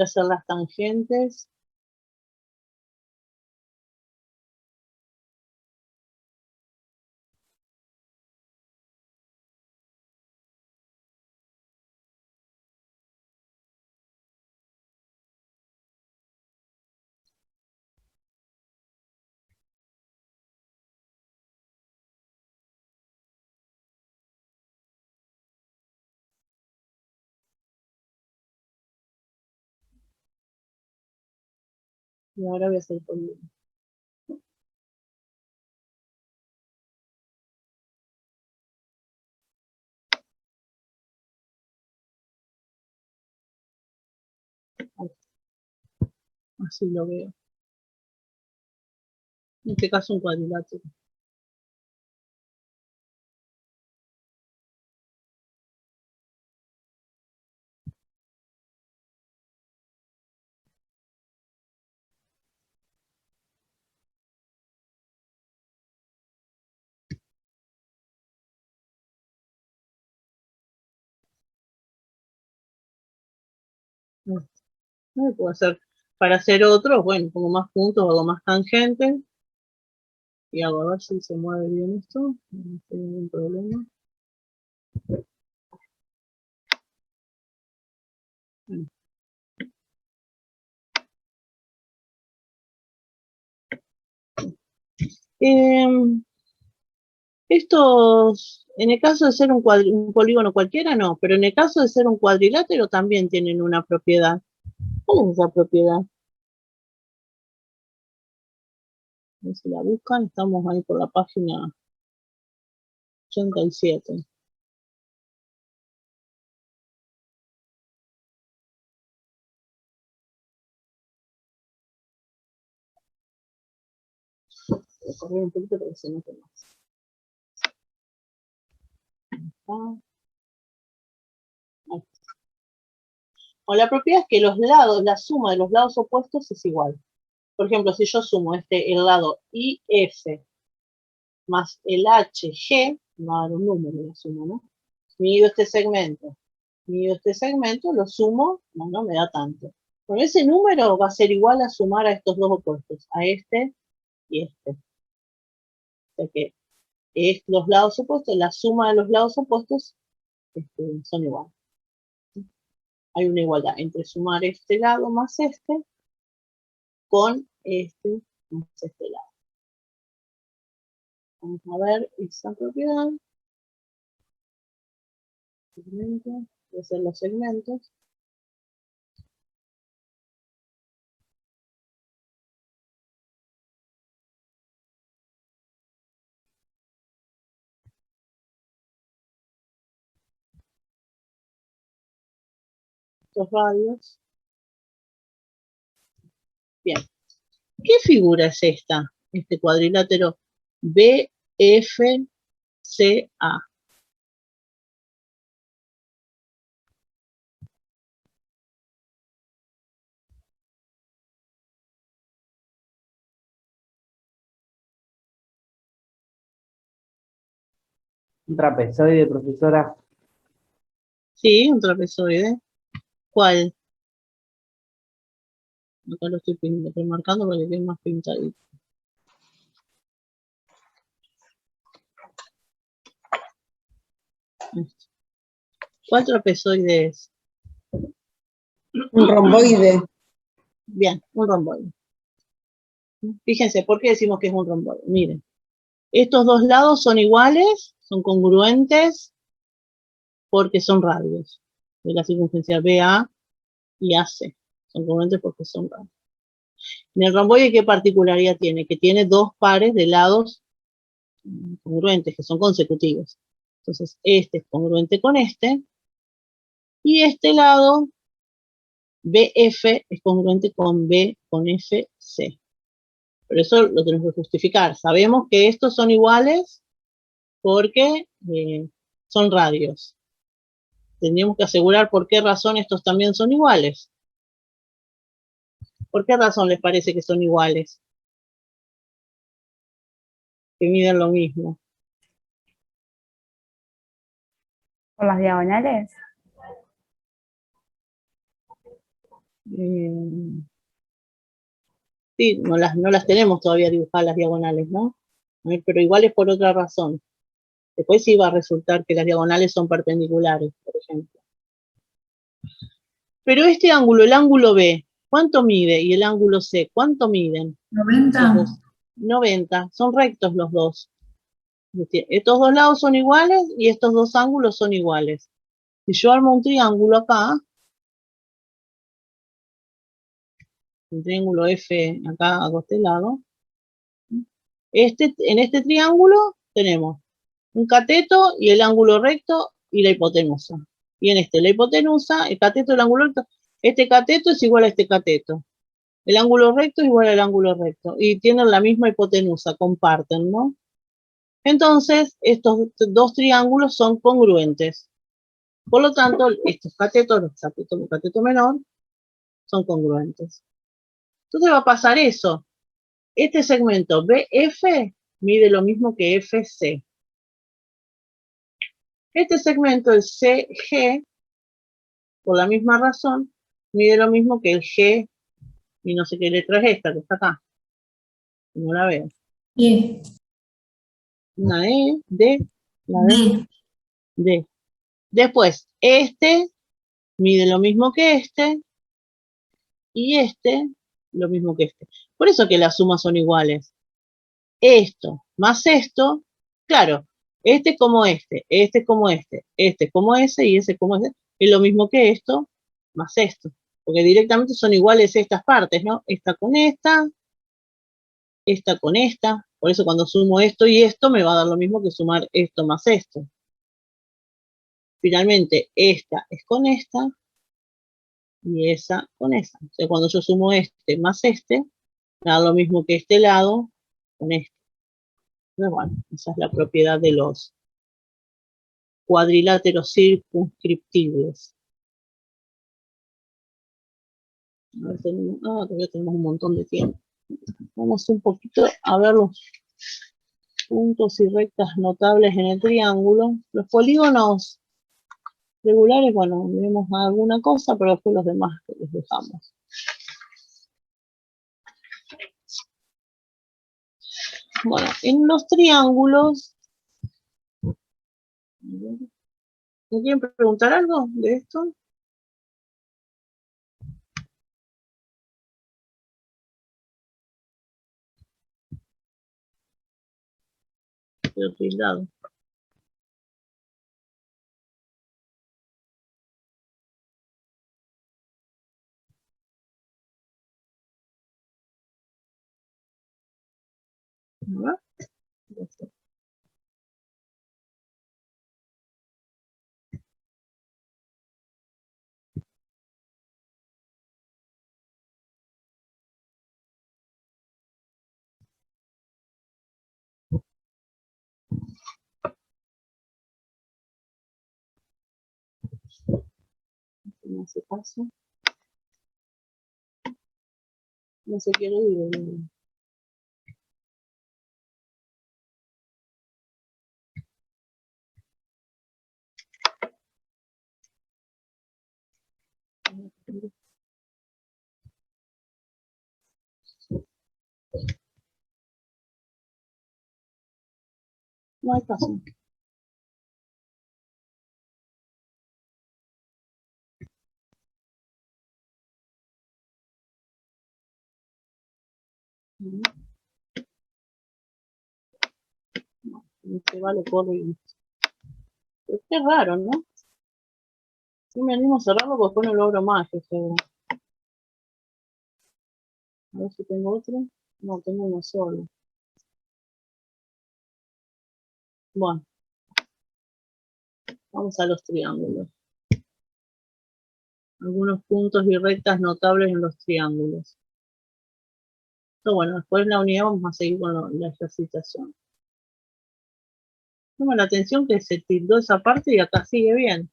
Speaker 1: a hacer las tangentes. Y ahora voy a hacer el polígono. Así lo veo. En este caso un cuadrilátero. Puedo hacer, para hacer otro, bueno, pongo más puntos, hago más tangentes. Y hago a ver si se mueve bien esto. No tengo ningún problema. Estos, en el caso de ser un polígono cualquiera, no, pero en el caso de ser un cuadrilátero también tienen una propiedad. ¿Cuál es esa propiedad? Si la buscan, estamos ahí por la página 87. Voy a correr un poquito para que se note más. O la propiedad es que los lados, la suma de los lados opuestos es igual. Por ejemplo, si yo sumo el lado IF más el HG, me va a dar un número la suma, ¿no? Mido este segmento, lo sumo, no me da tanto. Con ese número va a ser igual a sumar a estos dos opuestos, a este y este. O sea que los lados opuestos, la suma de los lados opuestos son iguales. Hay una igualdad entre sumar este lado más este con este más este lado. Vamos a ver esa propiedad. Segmento, voy a hacer los segmentos. Estos radios. Bien. ¿Qué figura es esta? Este cuadrilátero BFCA.
Speaker 7: Un trapezoide, profesora.
Speaker 1: Sí, un trapezoide. ¿Cuál? Acá lo estoy marcando para que quede más pintadito. ¿Cuál trapezoide es?
Speaker 8: Un romboide.
Speaker 1: Bien, un romboide. Fíjense, ¿por qué decimos que es un romboide? Miren, estos dos lados son iguales, son congruentes, porque son radios de la circunferencia BA y AC. Son congruentes porque son radios. En el romboide, ¿qué particularidad tiene? Que tiene dos pares de lados congruentes, que son consecutivos. Entonces, este es congruente con este, y este lado, BF, es congruente con B, con FC. Pero eso lo tenemos que justificar. Sabemos que estos son iguales porque son radios. Tendríamos que asegurar por qué razón estos también son iguales. ¿Por qué razón les parece que son iguales? Que miden lo mismo.
Speaker 6: ¿Por las diagonales?
Speaker 1: Sí, no las tenemos todavía dibujadas las diagonales, ¿no? Pero igual es por otra razón. Después sí va a resultar que las diagonales son perpendiculares, por ejemplo. Pero este ángulo, el ángulo B, ¿cuánto mide? Y el ángulo C, ¿cuánto miden?
Speaker 3: 90.
Speaker 1: 90, son rectos los dos. Estos dos lados son iguales y estos dos ángulos son iguales. Si yo armo un triángulo acá, un triángulo F acá a este lado, en este triángulo tenemos un cateto y el ángulo recto y la hipotenusa. Y en este, la hipotenusa, el cateto y el ángulo recto, este cateto es igual a este cateto. El ángulo recto es igual al ángulo recto. Y tienen la misma hipotenusa, comparten, ¿no? Entonces, estos dos triángulos son congruentes. Por lo tanto, estos catetos, los catetos de cateto menor, son congruentes. Entonces va a pasar eso. Este segmento BF mide lo mismo que FC. Este segmento, el CG, por la misma razón, mide lo mismo que el G, y no sé qué letra es esta, que está acá. No la veo.
Speaker 3: Y
Speaker 1: Una E, D, la D,
Speaker 3: D.
Speaker 1: D. Después, este mide lo mismo que este, y este lo mismo que este. Por eso que las sumas son iguales. Esto más esto, claro, este como este como este como ese y ese como ese, es lo mismo que esto más esto. Porque directamente son iguales estas partes, ¿no? Esta con esta con esta. Por eso cuando sumo esto y esto me va a dar lo mismo que sumar esto más esto. Finalmente, esta es con esta y esa con esa. O sea, cuando yo sumo este más este, me da lo mismo que este lado con este. Pero bueno, esa es la propiedad de los cuadriláteros circunscriptibles. Todavía tenemos un montón de tiempo. Vamos un poquito a ver los puntos y rectas notables en el triángulo. Los polígonos regulares, bueno, vemos alguna cosa, pero después los demás los dejamos. Bueno, en los triángulos, ¿me quieren preguntar algo de esto? Pero tildado. ¿No? No hace caso. No se quiere ir. No hay caso. Este vale corre. Pero qué raro, ¿no? Yo me animo a cerrarlo porque después no logro más, yo seguro. A ver si tengo otro. No, tengo uno solo. Bueno, vamos a los triángulos. Algunos puntos y rectas notables en los triángulos. Pero bueno, después en la unidad vamos a seguir con la ejercitación. Llama la atención que se tildó esa parte y acá sigue bien.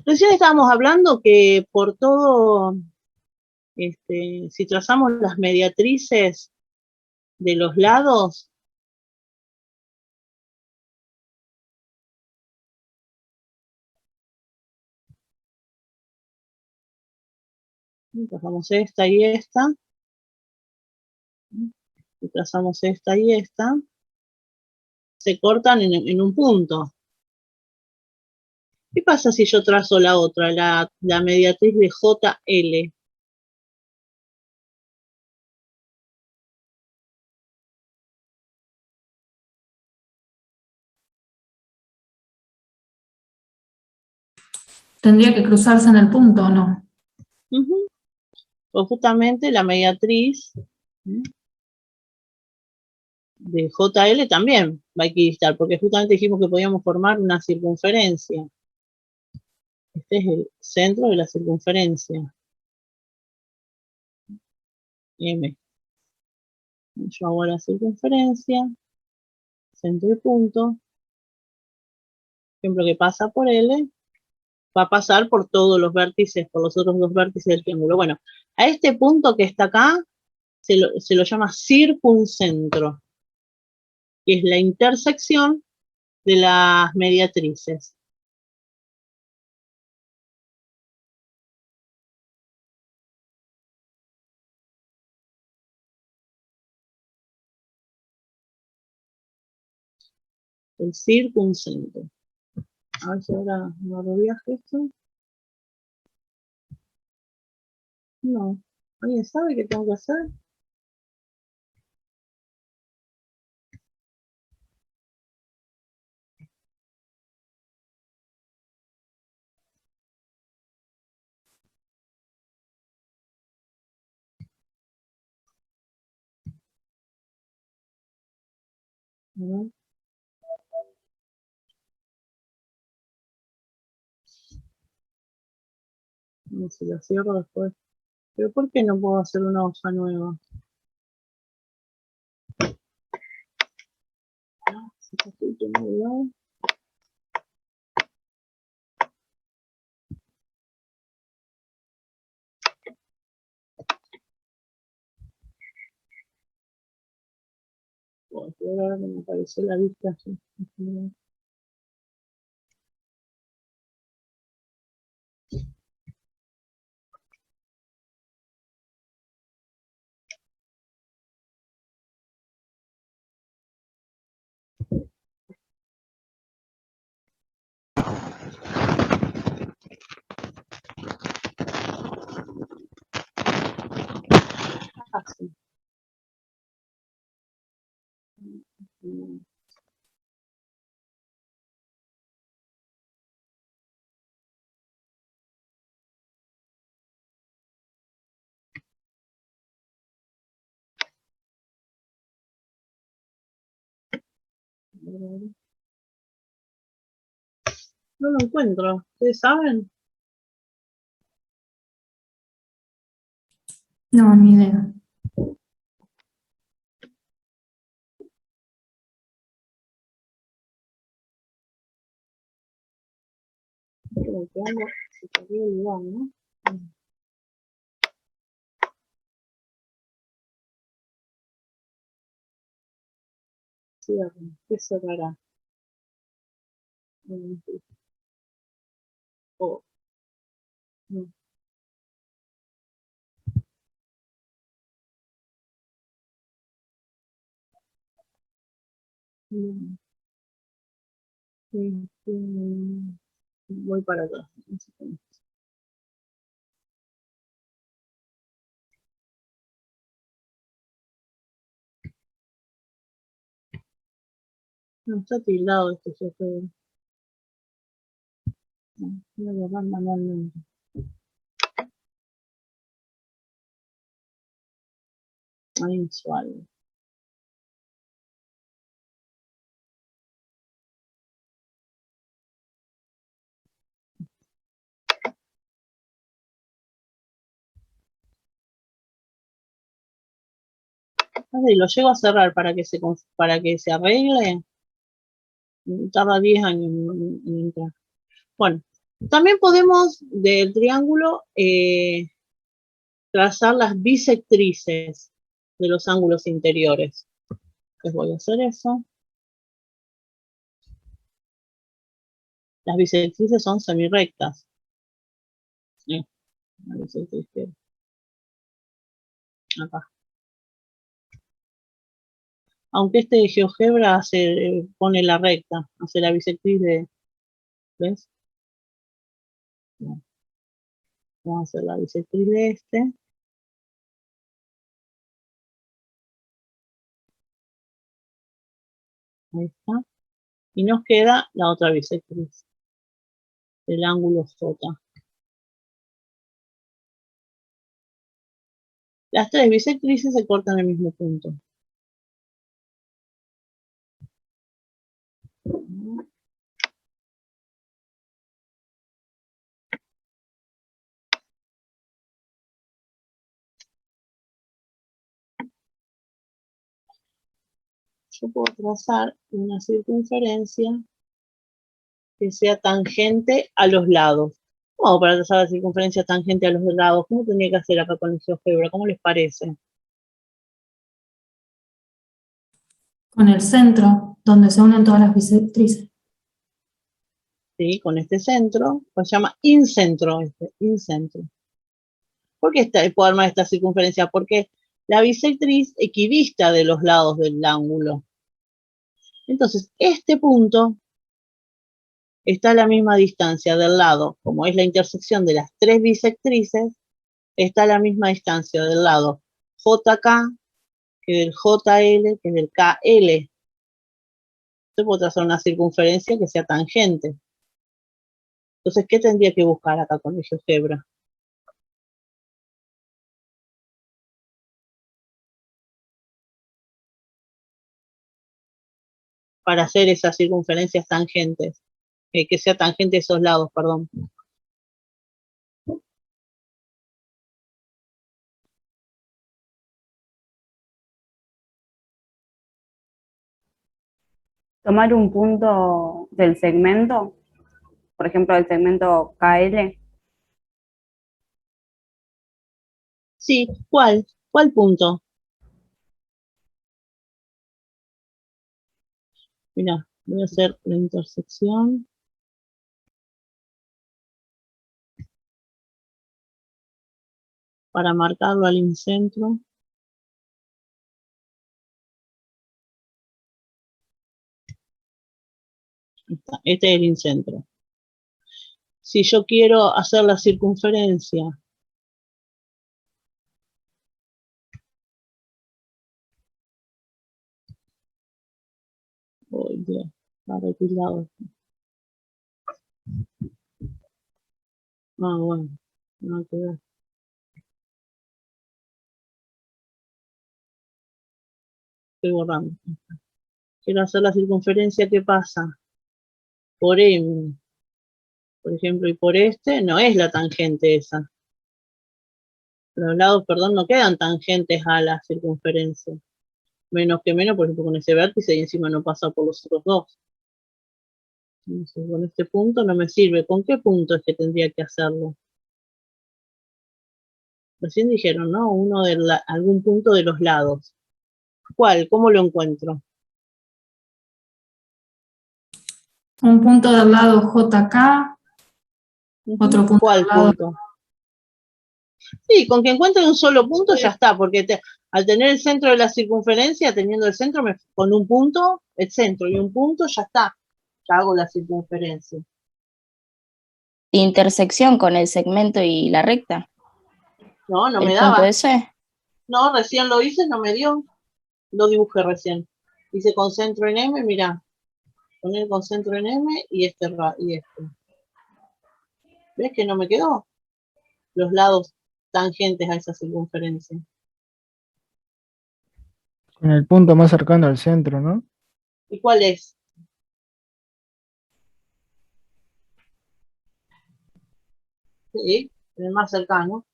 Speaker 1: Recién estábamos hablando que por todo, si trazamos las mediatrices de los lados, trazamos esta y esta, y trazamos esta y esta, se cortan en un punto. ¿Qué pasa si yo trazo la otra, la mediatriz de JL?
Speaker 3: Tendría que cruzarse en el punto, ¿o no?
Speaker 1: Pues justamente la mediatriz de JL también va a equidistar, porque justamente dijimos que podíamos formar una circunferencia. Este es el centro de la circunferencia. M. Yo hago la circunferencia, centro y punto. Ejemplo que pasa por L, va a pasar por todos los vértices, por los otros dos vértices del triángulo. Bueno, a este punto que está acá, se lo llama circuncentro, que es la intersección de las mediatrices. El circuncentro. A ver si ahora no lo viaje esto. No. ¿Alguien sabe qué tengo que hacer? No. No sé si lo cierro después. Pero ¿por qué no puedo hacer una hoja nueva? Si está justo en algún lado. Bueno, ahora que me apareció la vista así. Así. No lo encuentro. ¿Ustedes saben?
Speaker 3: No, ni idea.
Speaker 1: Como que algo se perdió el lugar, ¿no? Cierro. ¿Qué cerrará? Oh, no. Voy para atrás. No, está tildado esto, yo creo. No, voy a borrar manualmente. Mensual. Y lo llego a cerrar para que se arregle. Tarda 10 años en entrar. Bueno, también podemos del triángulo trazar las bisectrices de los ángulos interiores. Les voy a hacer eso. Las bisectrices son semirrectas. La bisectriz acá. Aunque este de GeoGebra pone la recta, hace la bisectriz de... ¿Ves? No. Vamos a hacer la bisectriz de este. Ahí está. Y nos queda la otra bisectriz del ángulo J. Las tres bisectrices se cortan en el mismo punto. Yo puedo trazar una circunferencia que sea tangente a los lados. ¿Cómo para trazar la circunferencia tangente a los lados? ¿Cómo tendría que hacer acá con el GeoGebra? ¿Cómo les parece?
Speaker 3: Con el centro, donde se unen todas las bisectrices.
Speaker 1: ¿Sí? Con este centro, pues se llama incentro, incentro. ¿Por qué puedo armar esta circunferencia? Porque la bisectriz equidista de los lados del ángulo. Entonces, este punto está a la misma distancia del lado, como es la intersección de las tres bisectrices, está a la misma distancia del lado JK que del JL que del KL. Yo puedo trazar una circunferencia que sea tangente. Entonces, ¿qué tendría que buscar acá con el GeoGebra? Para hacer esas circunferencias tangentes, que sea tangente a esos lados, perdón.
Speaker 6: Tomar un punto del segmento, por ejemplo, del segmento KL.
Speaker 1: Sí, ¿cuál? ¿Cuál punto? Mira, voy a hacer la intersección. Para marcarlo al incentro. Este es el incentro. Si yo quiero hacer la circunferencia para el lado. Ah, bueno, no que ver. Estoy borrando. Quiero hacer la circunferencia que pasa por M, por ejemplo, y por este, no es la tangente esa. Los lados, perdón, no quedan tangentes a la circunferencia. Menos que menos, por ejemplo, con ese vértice y encima no pasa por los otros dos. Entonces, con este punto no me sirve. ¿Con qué punto es que tendría que hacerlo? Recién dijeron, ¿no? Uno de algún punto de los lados. ¿Cuál? ¿Cómo lo encuentro?
Speaker 3: Un punto del lado JK, otro punto
Speaker 1: ¿Cuál
Speaker 3: del lado...
Speaker 1: punto? Sí, con que encuentre un solo punto ya está, porque Al tener el centro de la circunferencia, teniendo el centro, con un punto, el centro y un punto, ya está. Ya hago la circunferencia.
Speaker 2: Intersección con el segmento y la recta.
Speaker 1: No, no
Speaker 2: El
Speaker 1: me
Speaker 2: punto
Speaker 1: daba.
Speaker 2: ese.
Speaker 1: No, recién lo hice, no me dio. Lo dibujé recién. Hice con centro en M, mirá. Poner con centro en M y este. ¿Ves que no me quedó? Los lados tangentes a esa circunferencia.
Speaker 5: Con el punto más cercano al centro, ¿no?
Speaker 1: ¿Y cuál es? Sí, el más cercano.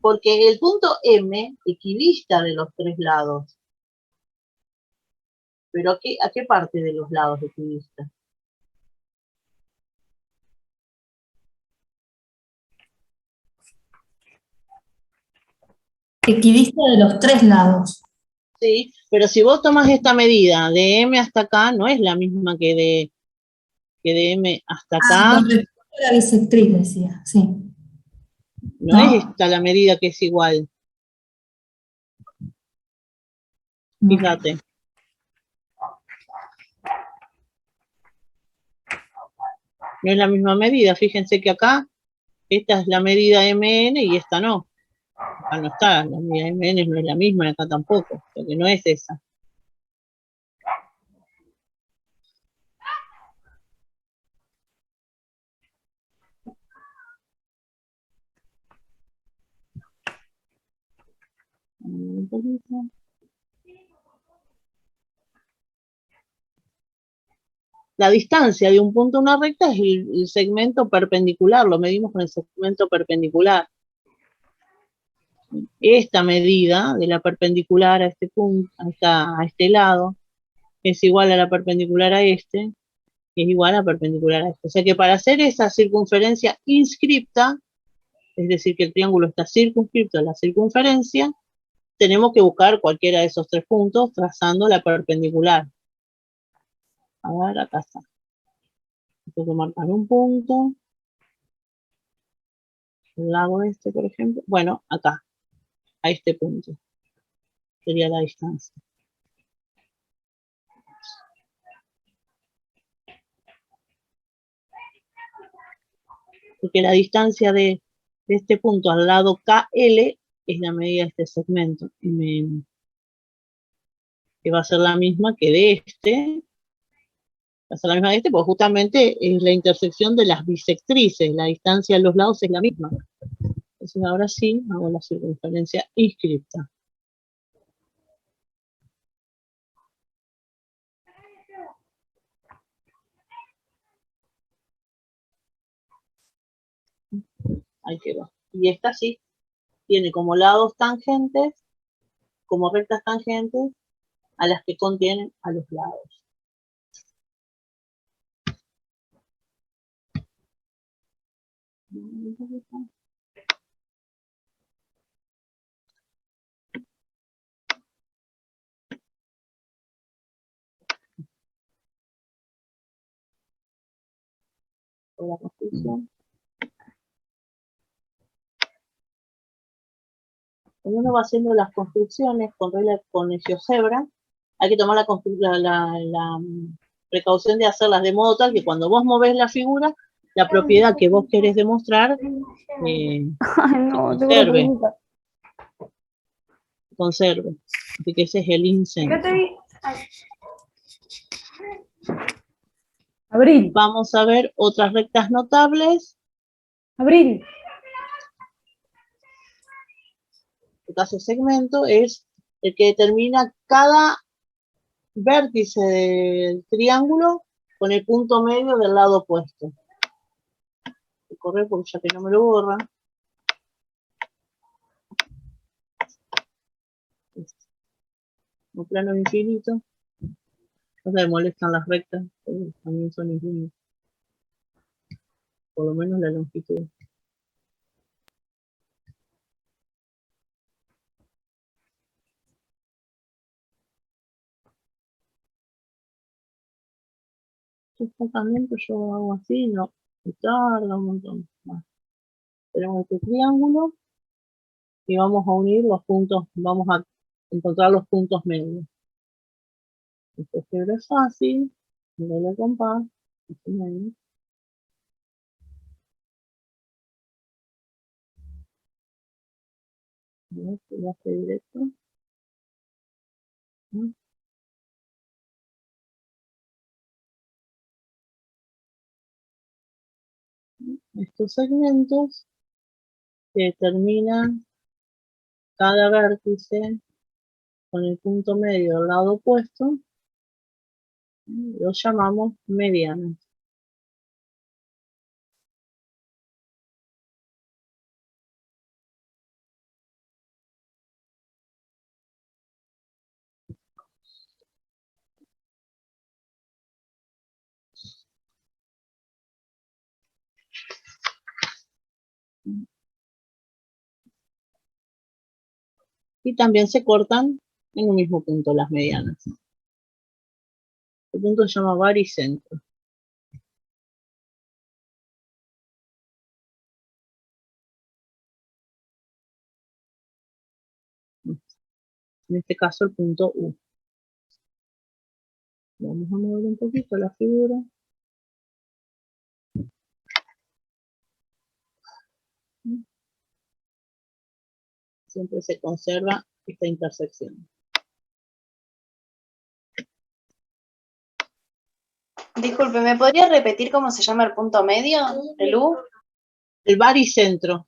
Speaker 1: Porque el punto M equidista de los tres lados. ¿Pero a qué parte de los lados equidista?
Speaker 3: Equidista de los tres lados.
Speaker 1: Sí, pero si vos tomas esta medida de M hasta acá, no es la misma que de M hasta acá.
Speaker 3: Con respecto a la bisectriz, decía, sí.
Speaker 1: No es esta la medida que es igual.
Speaker 3: No.
Speaker 1: Fíjate. No es la misma medida. Fíjense que acá, esta es la medida MN y esta no. Acá no está, la medida MN no es la misma y acá tampoco, porque no es esa. La distancia de un punto a una recta es el segmento perpendicular, lo medimos con el segmento perpendicular. Esta medida de la perpendicular a este punto, a este lado, es igual a la perpendicular a este, y es igual a la perpendicular a este. O sea que para hacer esa circunferencia inscripta, es decir, que el triángulo está circunscripto a la circunferencia, tenemos que buscar cualquiera de esos tres puntos trazando la perpendicular. A ver, acá está. Tengo que marcar un punto. El lado este, por ejemplo. Bueno, acá, a este punto. Sería la distancia. Porque la distancia de este punto al lado KL es la medida de este segmento. Que va a ser la misma que de este. Va a ser la misma de este, porque justamente es la intersección de las bisectrices. La distancia a los lados es la misma. Entonces ahora sí hago la circunferencia inscripta. Ahí quedó. Y esta sí tiene como lados tangentes, como rectas tangentes, a las que contienen a los lados. Por la construcción. Cuando uno va haciendo las construcciones con el GeoGebra, hay que tomar la precaución de hacerlas de modo tal que cuando vos movés la figura, la propiedad que vos querés demostrar
Speaker 6: Ay, no, tengo
Speaker 1: conserve.
Speaker 6: una
Speaker 1: Conserve. Así que ese es el incentro.
Speaker 6: Abril,
Speaker 1: Vamos a ver otras rectas notables.
Speaker 6: Abril.
Speaker 1: El caso segmento es el que determina cada vértice del triángulo con el punto medio del lado opuesto. Voy a correr porque ya que no me lo borra. Un plano infinito. No se me molestan las rectas, porque también son infinitas. Por lo menos la longitud. También, pues yo hago así, no, me tarda un montón más. tenemos este triángulo y vamos a unir los puntos, vamos a encontrar los puntos medios. Este álgebra es fácil, doble compás, este medio. Este ya está directo. ¿No? Estos segmentos determinan cada vértice con el punto medio al lado opuesto, los llamamos medianas. Y también se cortan en un mismo punto las medianas. El punto se llama baricentro. En este caso el punto U. Vamos a mover un poquito la figura. Siempre se conserva esta intersección.
Speaker 9: Disculpe, ¿me podría repetir cómo se llama el punto medio? ¿El U?
Speaker 1: El baricentro,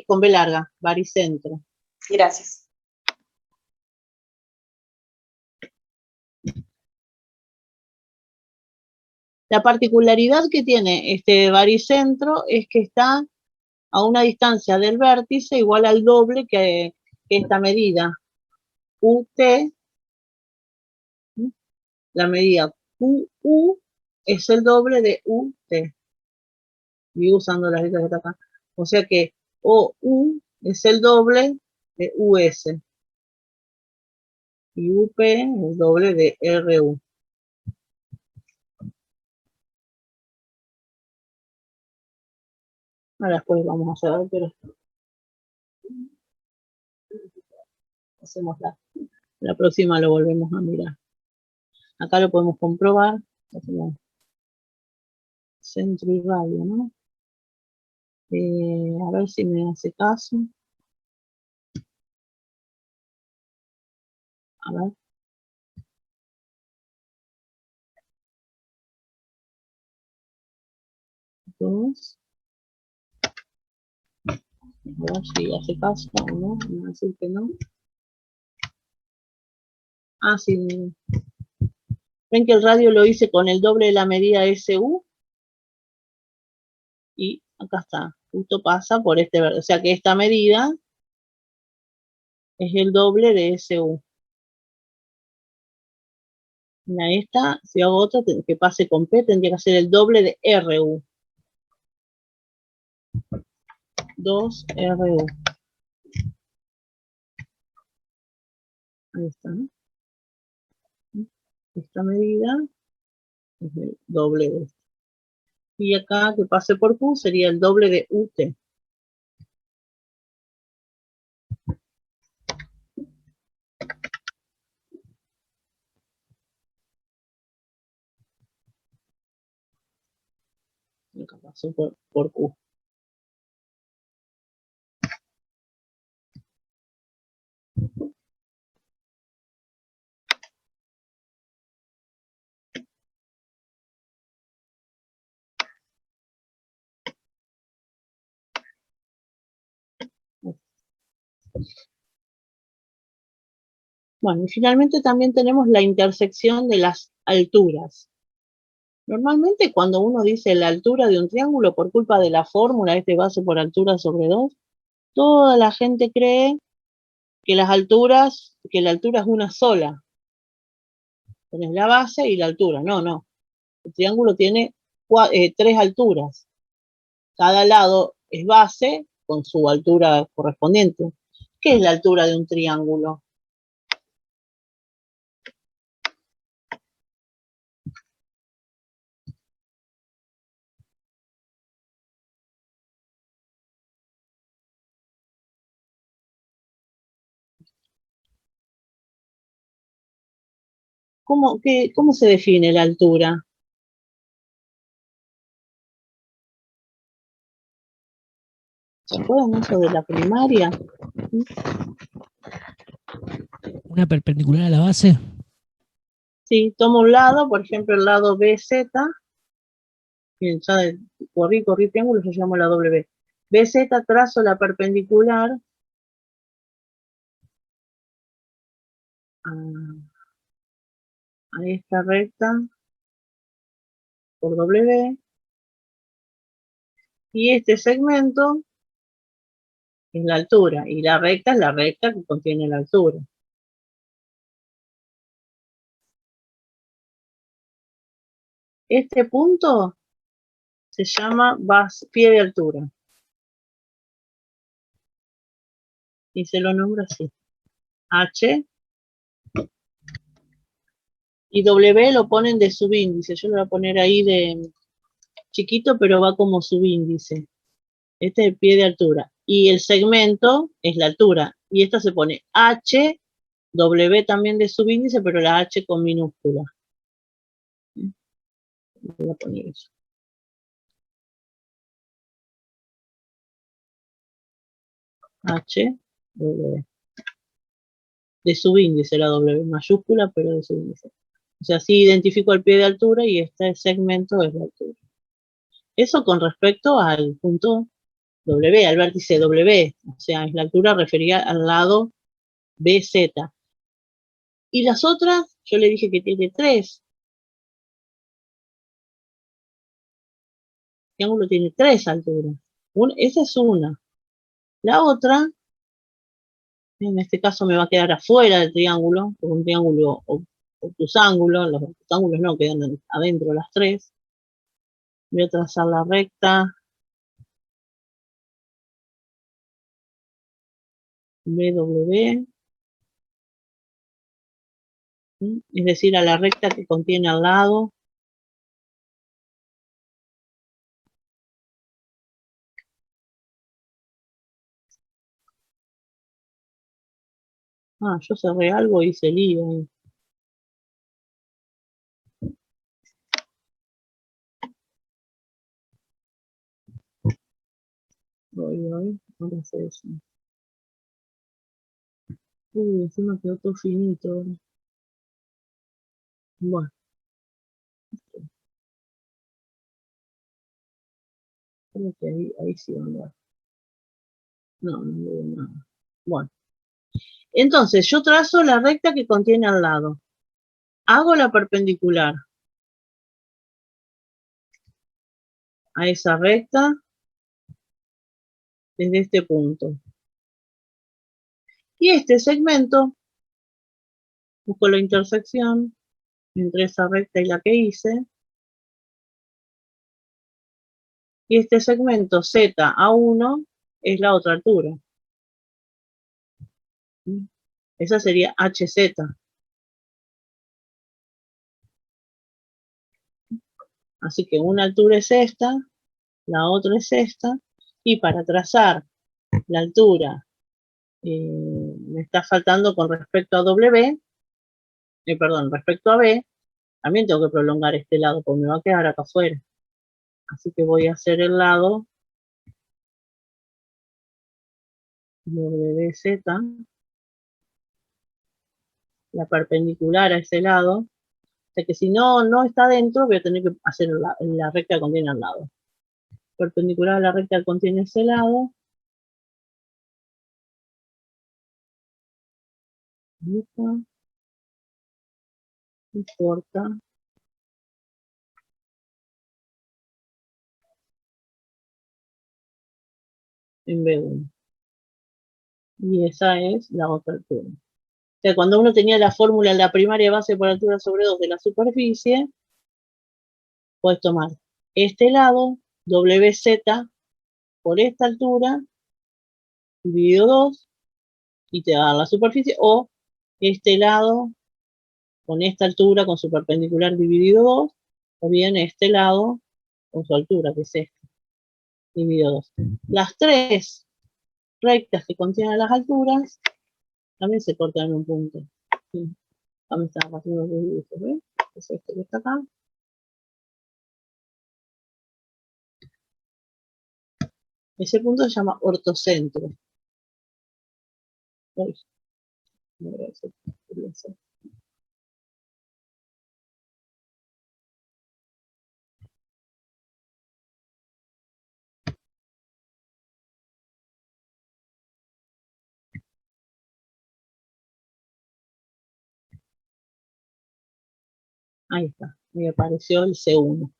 Speaker 1: con B larga, baricentro.
Speaker 9: Gracias.
Speaker 1: La particularidad que tiene este baricentro es que está a una distancia del vértice igual al doble que esta medida. UT, la medida QU es el doble de UT. Y usando las letras que está acá. O sea que OU es el doble de US. Y UP es el doble de RU. Ahora después vamos a hacer, pero hacemos la próxima, lo volvemos a mirar. Acá lo podemos comprobar. Hacemos centro y radio, ¿no? A ver si me hace caso. A ver. Dos. A ver si hace caso o no. Me va a decir que no. Ah, sí. Ven que el radio lo hice con el doble de la medida SU. Y acá está. Justo pasa por este verde. O sea que esta medida es el doble de SU. Mira, esta, si hago otra que pase con P, tendría que ser el doble de RU. 2RU. Ahí está, ¿no? Esta medida es el doble de esta. Y acá que pase por Q sería el doble de UT. Y acá pasó por Q. Bueno, y finalmente también tenemos la intersección de las alturas. Normalmente cuando uno dice la altura de un triángulo por culpa de la fórmula, este base por altura sobre 2, toda la gente cree que la altura es una sola. Tenés la base y la altura. No, no. El triángulo tiene 3 alturas. Cada lado es base con su altura correspondiente. ¿Qué es la altura de un triángulo? ¿Cómo se define la altura? ¿Se acuerdan eso de la primaria?
Speaker 4: Una perpendicular a la base.
Speaker 1: Sí, tomo un lado, por ejemplo, el lado BZ. Bien, ya corrí triángulo, yo llamo la W. BZ, trazo la perpendicular a esta recta por W. Y este segmento es la altura. Y la recta es la recta que contiene la altura. Este punto se llama pie de altura. Y se lo nombra así. H. Y W lo ponen de subíndice. Yo lo voy a poner ahí de chiquito, pero va como subíndice. Este es el pie de altura. Y el segmento es la altura. Y esta se pone H, W también de subíndice, pero la H con minúscula. Voy a poner eso. H, W. De subíndice la W, mayúscula, pero de subíndice. O sea, así identifico el pie de altura y este segmento es la altura. Eso con respecto al punto W, al vértice W. O sea, es la altura referida al lado BZ. Y las otras, yo le dije que tiene 3. El triángulo tiene 3 alturas. Esa es una. La otra, en este caso me va a quedar afuera del triángulo, porque un triángulo obtusángulo, los obtusángulos no, quedan adentro las 3. Voy a trazar la recta BW, es decir, a la recta que contiene al lado. Ah, yo cerré algo y hice lío ahí. Voy, ahora hace eso. Uy, encima quedó todo finito. Bueno. Creo que ahí sí va a andar. No, no veo nada. Bueno. Entonces, yo trazo la recta que contiene al lado. Hago la perpendicular a esa recta desde este punto. Y este segmento, busco la intersección entre esa recta y la que hice. Y este segmento ZA1 es la otra altura. Esa sería HZ. Así que una altura es esta, la otra es esta. Y para trazar la altura, me está faltando con respecto a W, perdón, respecto a B, también tengo que prolongar este lado, porque me va a quedar acá afuera. Así que voy a hacer el lado WZ, la perpendicular a ese lado. O sea que si no está dentro, voy a tener que hacer la recta que contiene al lado. Perpendicular a la recta que contiene ese lado. Y corta. En B1. Y esa es la otra altura. O sea, cuando uno tenía la fórmula en la primaria base por altura sobre 2 de la superficie, puedes tomar este lado, WZ, por esta altura, dividido 2, y te da la superficie, o este lado, con esta altura, con su perpendicular dividido 2, o bien este lado, con su altura, que es esta, dividido 2. Las 3 rectas que contienen las alturas, también se cortan en un punto. ¿Sí? Acá me están haciendo los dibujos, ¿ves? Es este que está acá. Ese punto se llama ortocentro. Uy, no voy a hacer, quería hacer. Ahí está, me apareció el C1.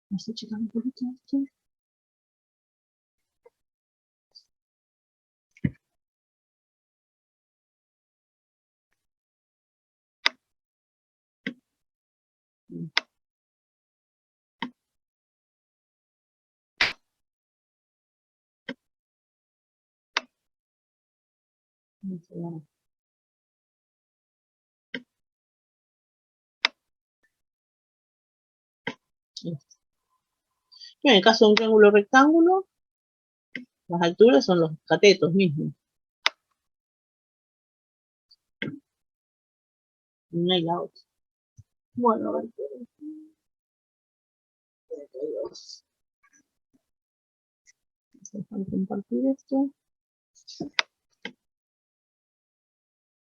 Speaker 1: Vamos a checar un poquito esto. En el caso de un triángulo rectángulo, las alturas son los catetos mismos. Una y la otra. Bueno, a ver. Vamos a dejar de compartir esto.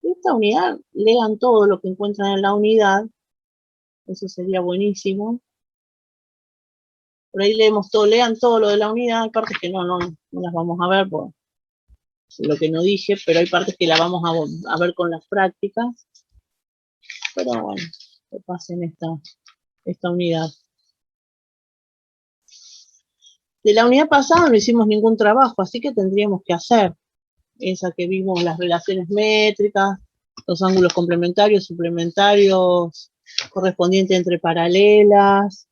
Speaker 1: Esta unidad, lean todo lo que encuentran en la unidad. Eso sería buenísimo. Por ahí leemos todo, lean todo lo de la unidad. Hay partes que no las vamos a ver por lo que no dije, pero hay partes que la vamos a ver con las prácticas. Pero bueno, que pasen esta unidad. De la unidad pasada no hicimos ningún trabajo, así que tendríamos que hacer esa que vimos, las relaciones métricas, los ángulos complementarios, suplementarios, correspondientes entre paralelas,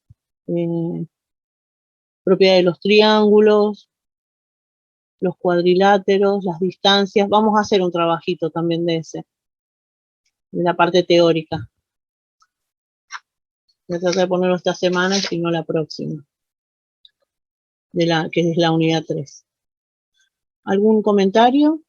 Speaker 1: propiedad de los triángulos, los cuadriláteros, las distancias. Vamos a hacer un trabajito también de ese, de la parte teórica. Voy a tratar de ponerlo esta semana y si no la próxima, que es la unidad 3. ¿Algún comentario?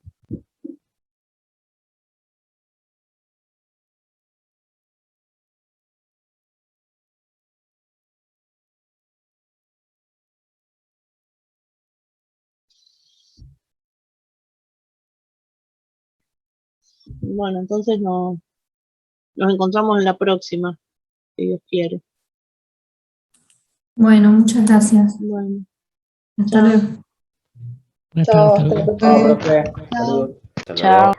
Speaker 1: Bueno, entonces nos encontramos en la próxima, si Dios quiere.
Speaker 3: Bueno, muchas gracias.
Speaker 1: Bueno,
Speaker 3: Hasta
Speaker 1: chao.
Speaker 3: luego.
Speaker 4: Buenas
Speaker 8: Chao,
Speaker 4: tardes, hasta luego.
Speaker 8: hasta luego.
Speaker 7: Chao, profe. Saludos.
Speaker 2: Chao.